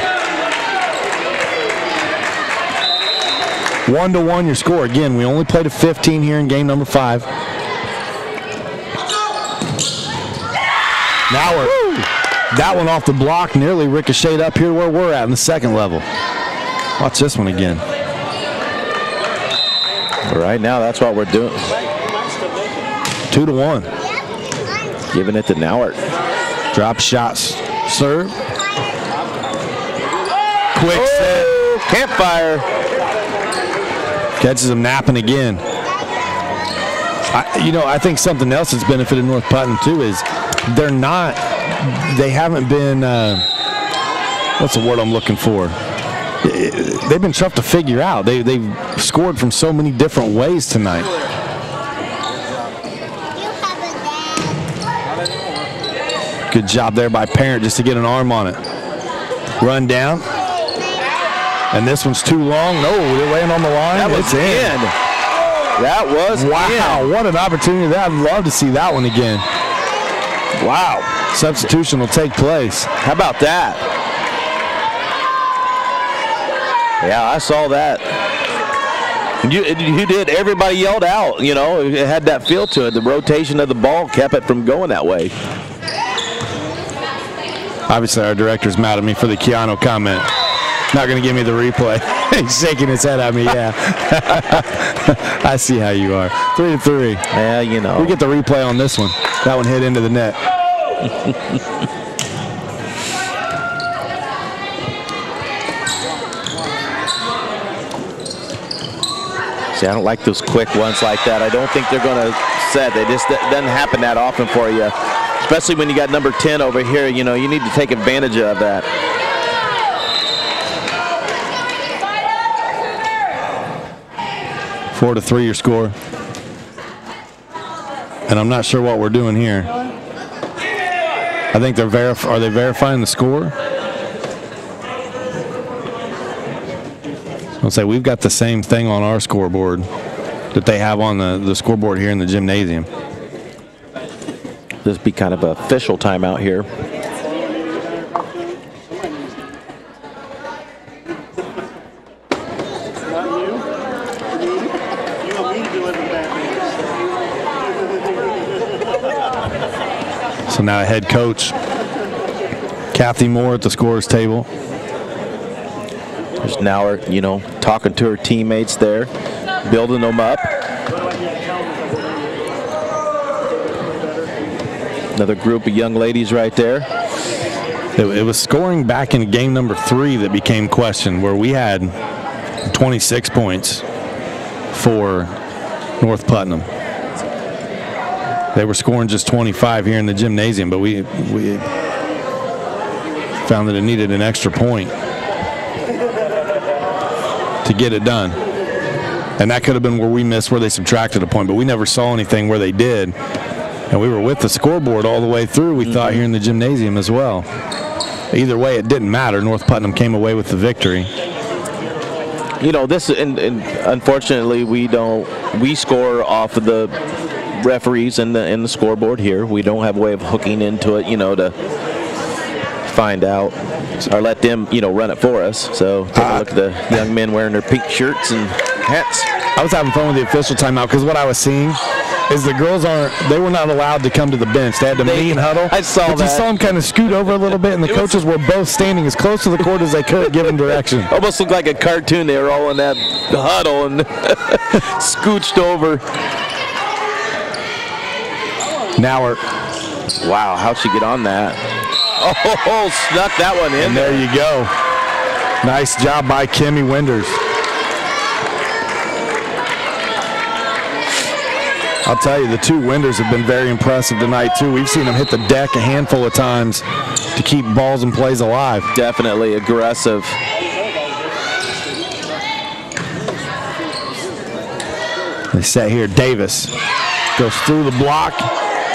1-1 your score. Again, we only played a 15 here in game number 5. Now that one off the block, nearly ricocheted up here where we're at in the second level. Watch this one again. Right now, that's what we're doing. 2-1. Giving it to Nauert. Drop shots. Serve. Quick set. Campfire. Catches him napping again. I think something else that's benefited North Putnam too is they haven't been, what's the word I'm looking for? They've been tough to figure out. They've scored from so many different ways tonight. Good job there by Parent just to get an arm on it. Run down. And this one's too long. No, they're laying on the line. It's in. That was wow, what an opportunity. I'd love to see that one again. Wow. Substitution will take place. How about that? Yeah, I saw that. You did. Everybody yelled out. It had that feel to it. The rotation of the ball kept it from going that way. Obviously, our director's mad at me for the Keanu comment. Not going to give me the replay. He's shaking his head at me, yeah. I see how you are. 3-3. Yeah, We get the replay on this one. That one hit into the net. See, I don't like those quick ones like that. I don't think they're going to set. It just doesn't happen that often for you. Especially when you got number 10 over here, you need to take advantage of that. Four to 3 your score. And I'm not sure what we're doing here. I think are they verifying the score? I'll say we've got the same thing on our scoreboard that they have on the scoreboard here in the gymnasium. This be kind of an official timeout here. So now head coach Kathy Moore at the scorer's table. There's now talking to her teammates there, building them up. Another group of young ladies right there. It was scoring back in game number 3 that became questioned, where we had 26 points for North Putnam. They were scoring just 25 here in the gymnasium, but we found that it needed an extra point to get it done. And that could have been where we missed, where they subtracted a point, but we never saw anything where they did. And we were with the scoreboard all the way through, we thought, here in the gymnasium as well. Either way, it didn't matter. North Putnam came away with the victory. This, and unfortunately, we score off of the referees and the scoreboard here. We don't have a way of hooking into it, to find out or let them, run it for us. So take a look at the young men wearing their pink shirts and hats. I was having fun with the official timeout because what I was seeing is the girls they were not allowed to come to the bench. They had to meet and huddle. I saw that. You saw them kind of scoot over a little bit, and the coaches were both standing as close to the court as they could, giving direction. Almost looked like a cartoon. They were all in that huddle and scooched over. Nauert. Wow, how'd she get on that? Oh, snuck that one in. And there you go. Nice job by Kimmy Winders. I'll tell you, the two Winders have been very impressive tonight, too. We've seen them hit the deck a handful of times to keep balls and plays alive. Definitely aggressive. They set here. Davis goes through the block.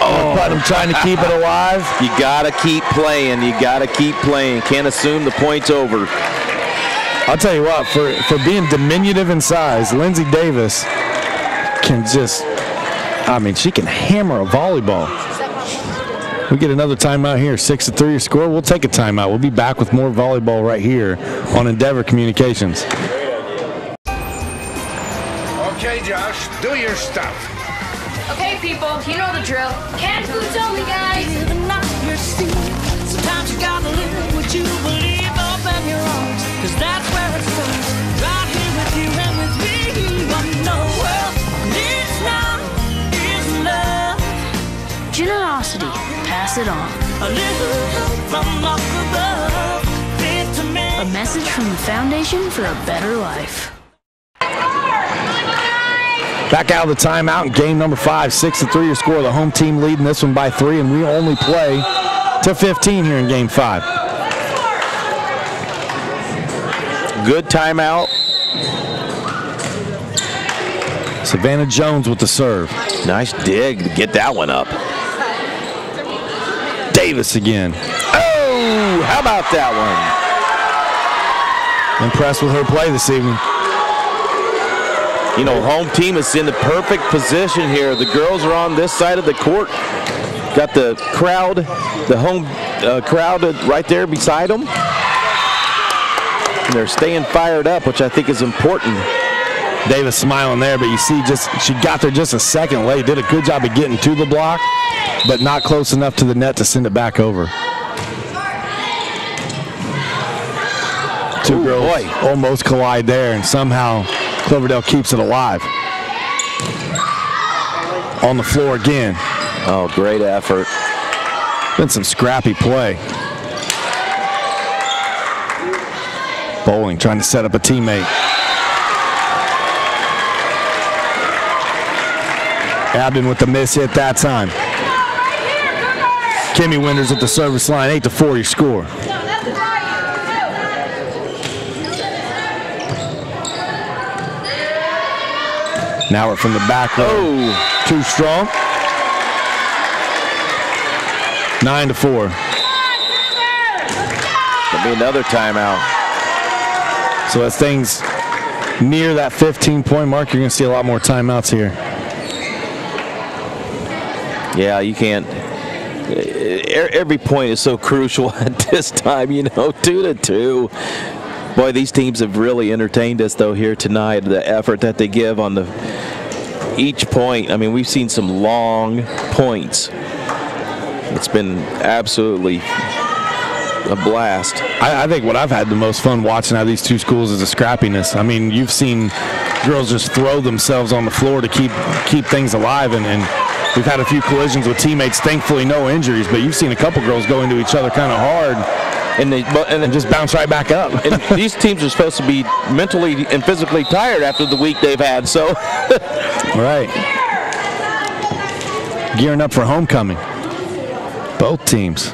Oh, Putnam trying to keep it alive. You got to keep playing. You got to keep playing. Can't assume the point's over. I'll tell you what, for being diminutive in size, Lindsay Davis can just, I mean, she can hammer a volleyball. We get another timeout here, 6-3 your score. We'll take a timeout. We'll be back with more volleyball right here on Endeavor Communications. Okay, Josh, do your stuff. Okay, people, you know the drill. Canned foods only, guys. Sometimes you gotta live what you believe up in your arms, 'cause that's where it starts. Right here with you and with me. What the world needs now is love. Generosity. Pass it on. A little help from up above. A message from the Foundation for a Better Life. Back out of the timeout in game number 5, 6-3 your score. The home team leading this one by 3, and we only play to 15 here in game 5. Good timeout. Savannah Jones with the serve. Nice dig to get that one up. Davis again. Oh, how about that one? Impressed with her play this evening. You know, home team is in the perfect position here. The girls are on this side of the court. Got the crowd, the home crowd right there beside them. And they're staying fired up, which I think is important. Davis smiling there, but you see she got there just a second late. Did a good job of getting to the block, but not close enough to the net to send it back over. Two girls almost collide there, and somehow Cloverdale keeps it alive. On the floor again. Oh, great effort. Been some scrappy play. Bowling trying to set up a teammate. Abden with the miss hit that time. Kimmy Winders at the service line, 8-4 your score. Now we're from the back row. Oh, too strong. 9-4. There'll be another timeout. So as things near that 15-point mark, you're going to see a lot more timeouts here. Yeah, you can't. Every point is so crucial at this time, you know, 2-2. Boy, these teams have really entertained us, though, here tonight. The effort that they give on each point. I mean, we've seen some long points. It's been absolutely a blast. I think what I've had the most fun watching out of these two schools is the scrappiness. I mean, you've seen girls just throw themselves on the floor to keep things alive, and we've had a few collisions with teammates. Thankfully, no injuries, but you've seen a couple girls go into each other kind of hard. And just bounce right back up. And these teams are supposed to be mentally and physically tired after the week they've had, so. Right. Gearing up for homecoming. Both teams.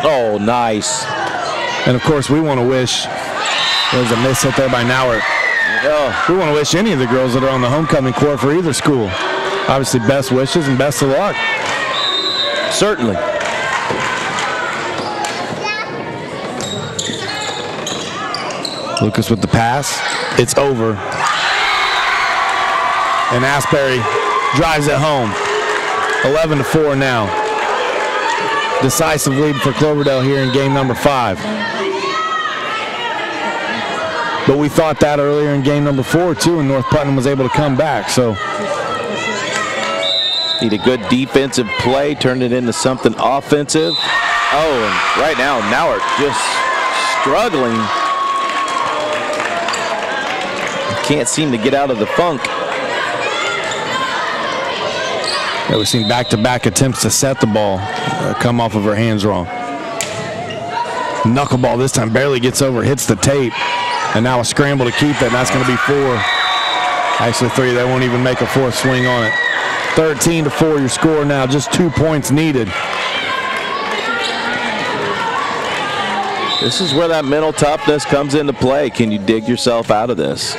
Oh, nice. And, of course, we want to wish, there's a miss hit there by Nauert. Oh. We want to wish any of the girls that are on the homecoming court for either school, obviously, best wishes and best of luck. Certainly. Lucas with the pass. It's over. And Asbury drives it home. 11-4 now. Decisive lead for Cloverdale here in game number 5. But we thought that earlier in game number 4, too, and North Putnam was able to come back. So need a good defensive play, turn it into something offensive. Oh, and right now, Nauert just struggling. Can't seem to get out of the funk. Yeah, we've seen back-to-back attempts to set the ball come off of her hands wrong. Knuckleball this time barely gets over, hits the tape. And now a scramble to keep it, and that's going to be 4. Actually 3. They won't even make a 4th swing on it. 13-4 your score now, just 2 points needed. This is where that mental toughness comes into play. Can you dig yourself out of this?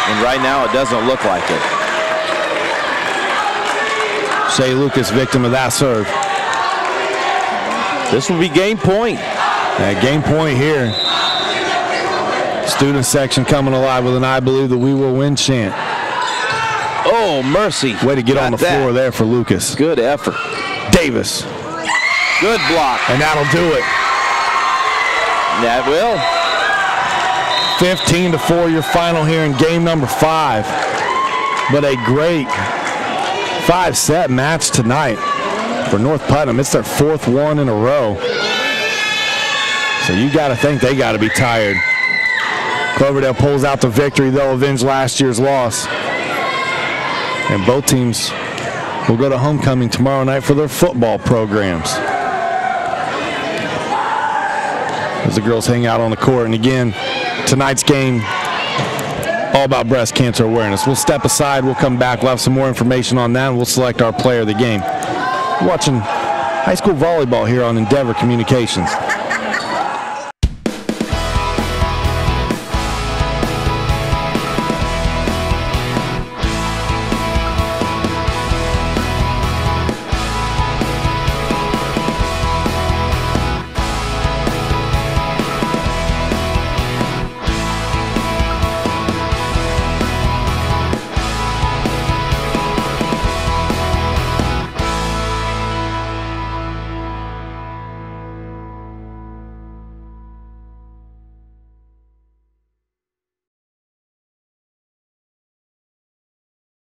And right now it doesn't look like it. Shea Lucas, victim of that serve. This will be game point. Game point here. Student section coming alive with an "I believe that we will win" chant. Oh, mercy. Way to get on the floor there for Lucas. Good effort. Davis. Good block. And that'll do it. That will. 15-4 your final here in game number 5. But a great 5-set match tonight for North Putnam. It's their 4th one in a row. So you got to think they got to be tired. Cloverdale pulls out the victory. They'll avenge last year's loss. And both teams will go to homecoming tomorrow night for their football programs. As the girls hang out on the court. And again, tonight's game, all about breast cancer awareness. We'll step aside. We'll come back. We'll have some more information on that, and we'll select our player of the game. We're watching high school volleyball here on Endeavor Communications.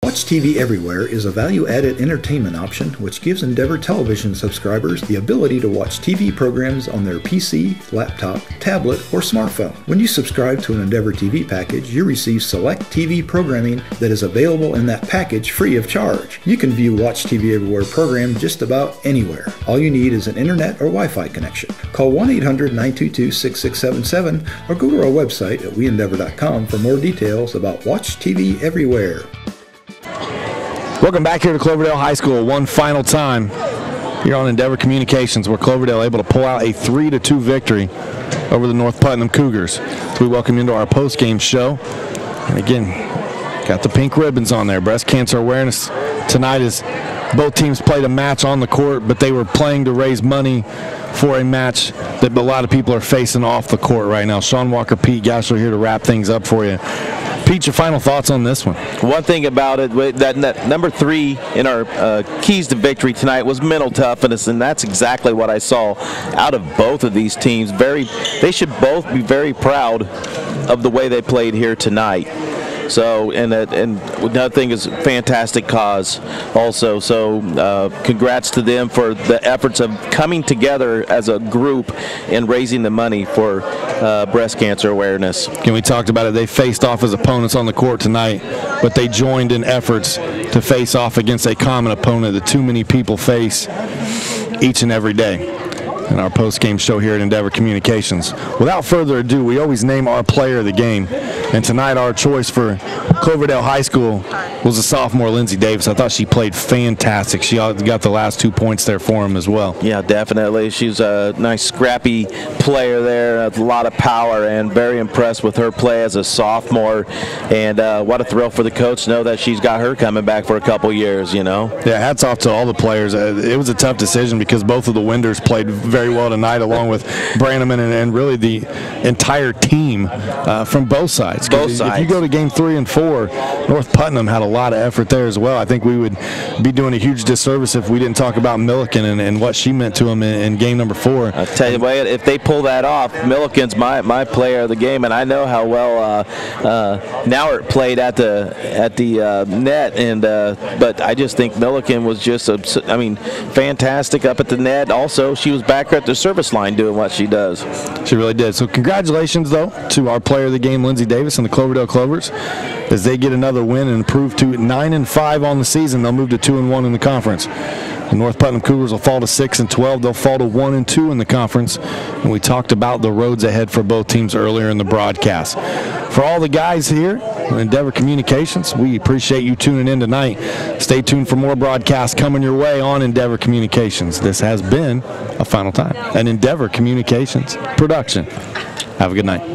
Watch TV Everywhere is a value-added entertainment option which gives Endeavor television subscribers the ability to watch TV programs on their PC, laptop, tablet, or smartphone. When you subscribe to an Endeavor TV package, you receive select TV programming that is available in that package free of charge. You can view Watch TV Everywhere program just about anywhere. All you need is an internet or Wi-Fi connection. Call 1-800-922-6677 or go to our website at weendeavor.com for more details about Watch TV Everywhere. Welcome back here to Cloverdale High School one final time here on Endeavor Communications, where Cloverdale able to pull out a 3-2 victory over the North Putnam Cougars. So we welcome you into our post-game show. And again, got the pink ribbons on there. Breast cancer awareness tonight is both teams played a match on the court, but they were playing to raise money for a match that a lot of people are facing off the court right now. Sean Walker, Pete Gashler here to wrap things up for you. Pete, your final thoughts on this one? One thing about it, that number 3 in our keys to victory tonight was mental toughness, and that's exactly what I saw out of both of these teams. They should both be very proud of the way they played here tonight. So, and another thing is fantastic cause also. So, congrats to them for the efforts of coming together as a group and raising the money for breast cancer awareness. And we talked about it. They faced off as opponents on the court tonight, but they joined in efforts to face off against a common opponent that too many people face each and every day. In our post-game show here at Endeavor Communications. Without further ado, we always name our player of the game. And tonight our choice for Cloverdale High School was the sophomore Lindsay Davis. I thought she played fantastic. She got the last 2 points there for him as well. Yeah, definitely. She's a nice scrappy player there, a lot of power, and very impressed with her play as a sophomore. And what a thrill for the coach to know that she's got her coming back for a couple years, you know. Yeah, hats off to all the players. It was a tough decision because both of the Winders played very well tonight, along with Brannaman and really the entire team from both sides. Both sides. If you go to game 3 and 4, North Putnam had a lot of effort there as well. I think we would be doing a huge disservice if we didn't talk about Milliken and what she meant to him in game number 4. I'll tell you what, if they pull that off, Milliken's my player of the game, and I know how well Nauert played at the net, and but I just think Milliken was just fantastic up at the net. Also, she was back at the service line doing what she does. She really did. So congratulations, though, to our player of the game, Lindsay Davis, and the Cloverdale Clovers, as they get another win and improve to 9-5 on the season. They'll move to 2-1 in the conference. The North Putnam Cougars will fall to 6-12. They'll fall to 1-2 in the conference. And we talked about the roads ahead for both teams earlier in the broadcast. For all the guys here at Endeavor Communications, we appreciate you tuning in tonight. Stay tuned for more broadcasts coming your way on Endeavor Communications. This has been A Final Time, an Endeavor Communications production. Have a good night.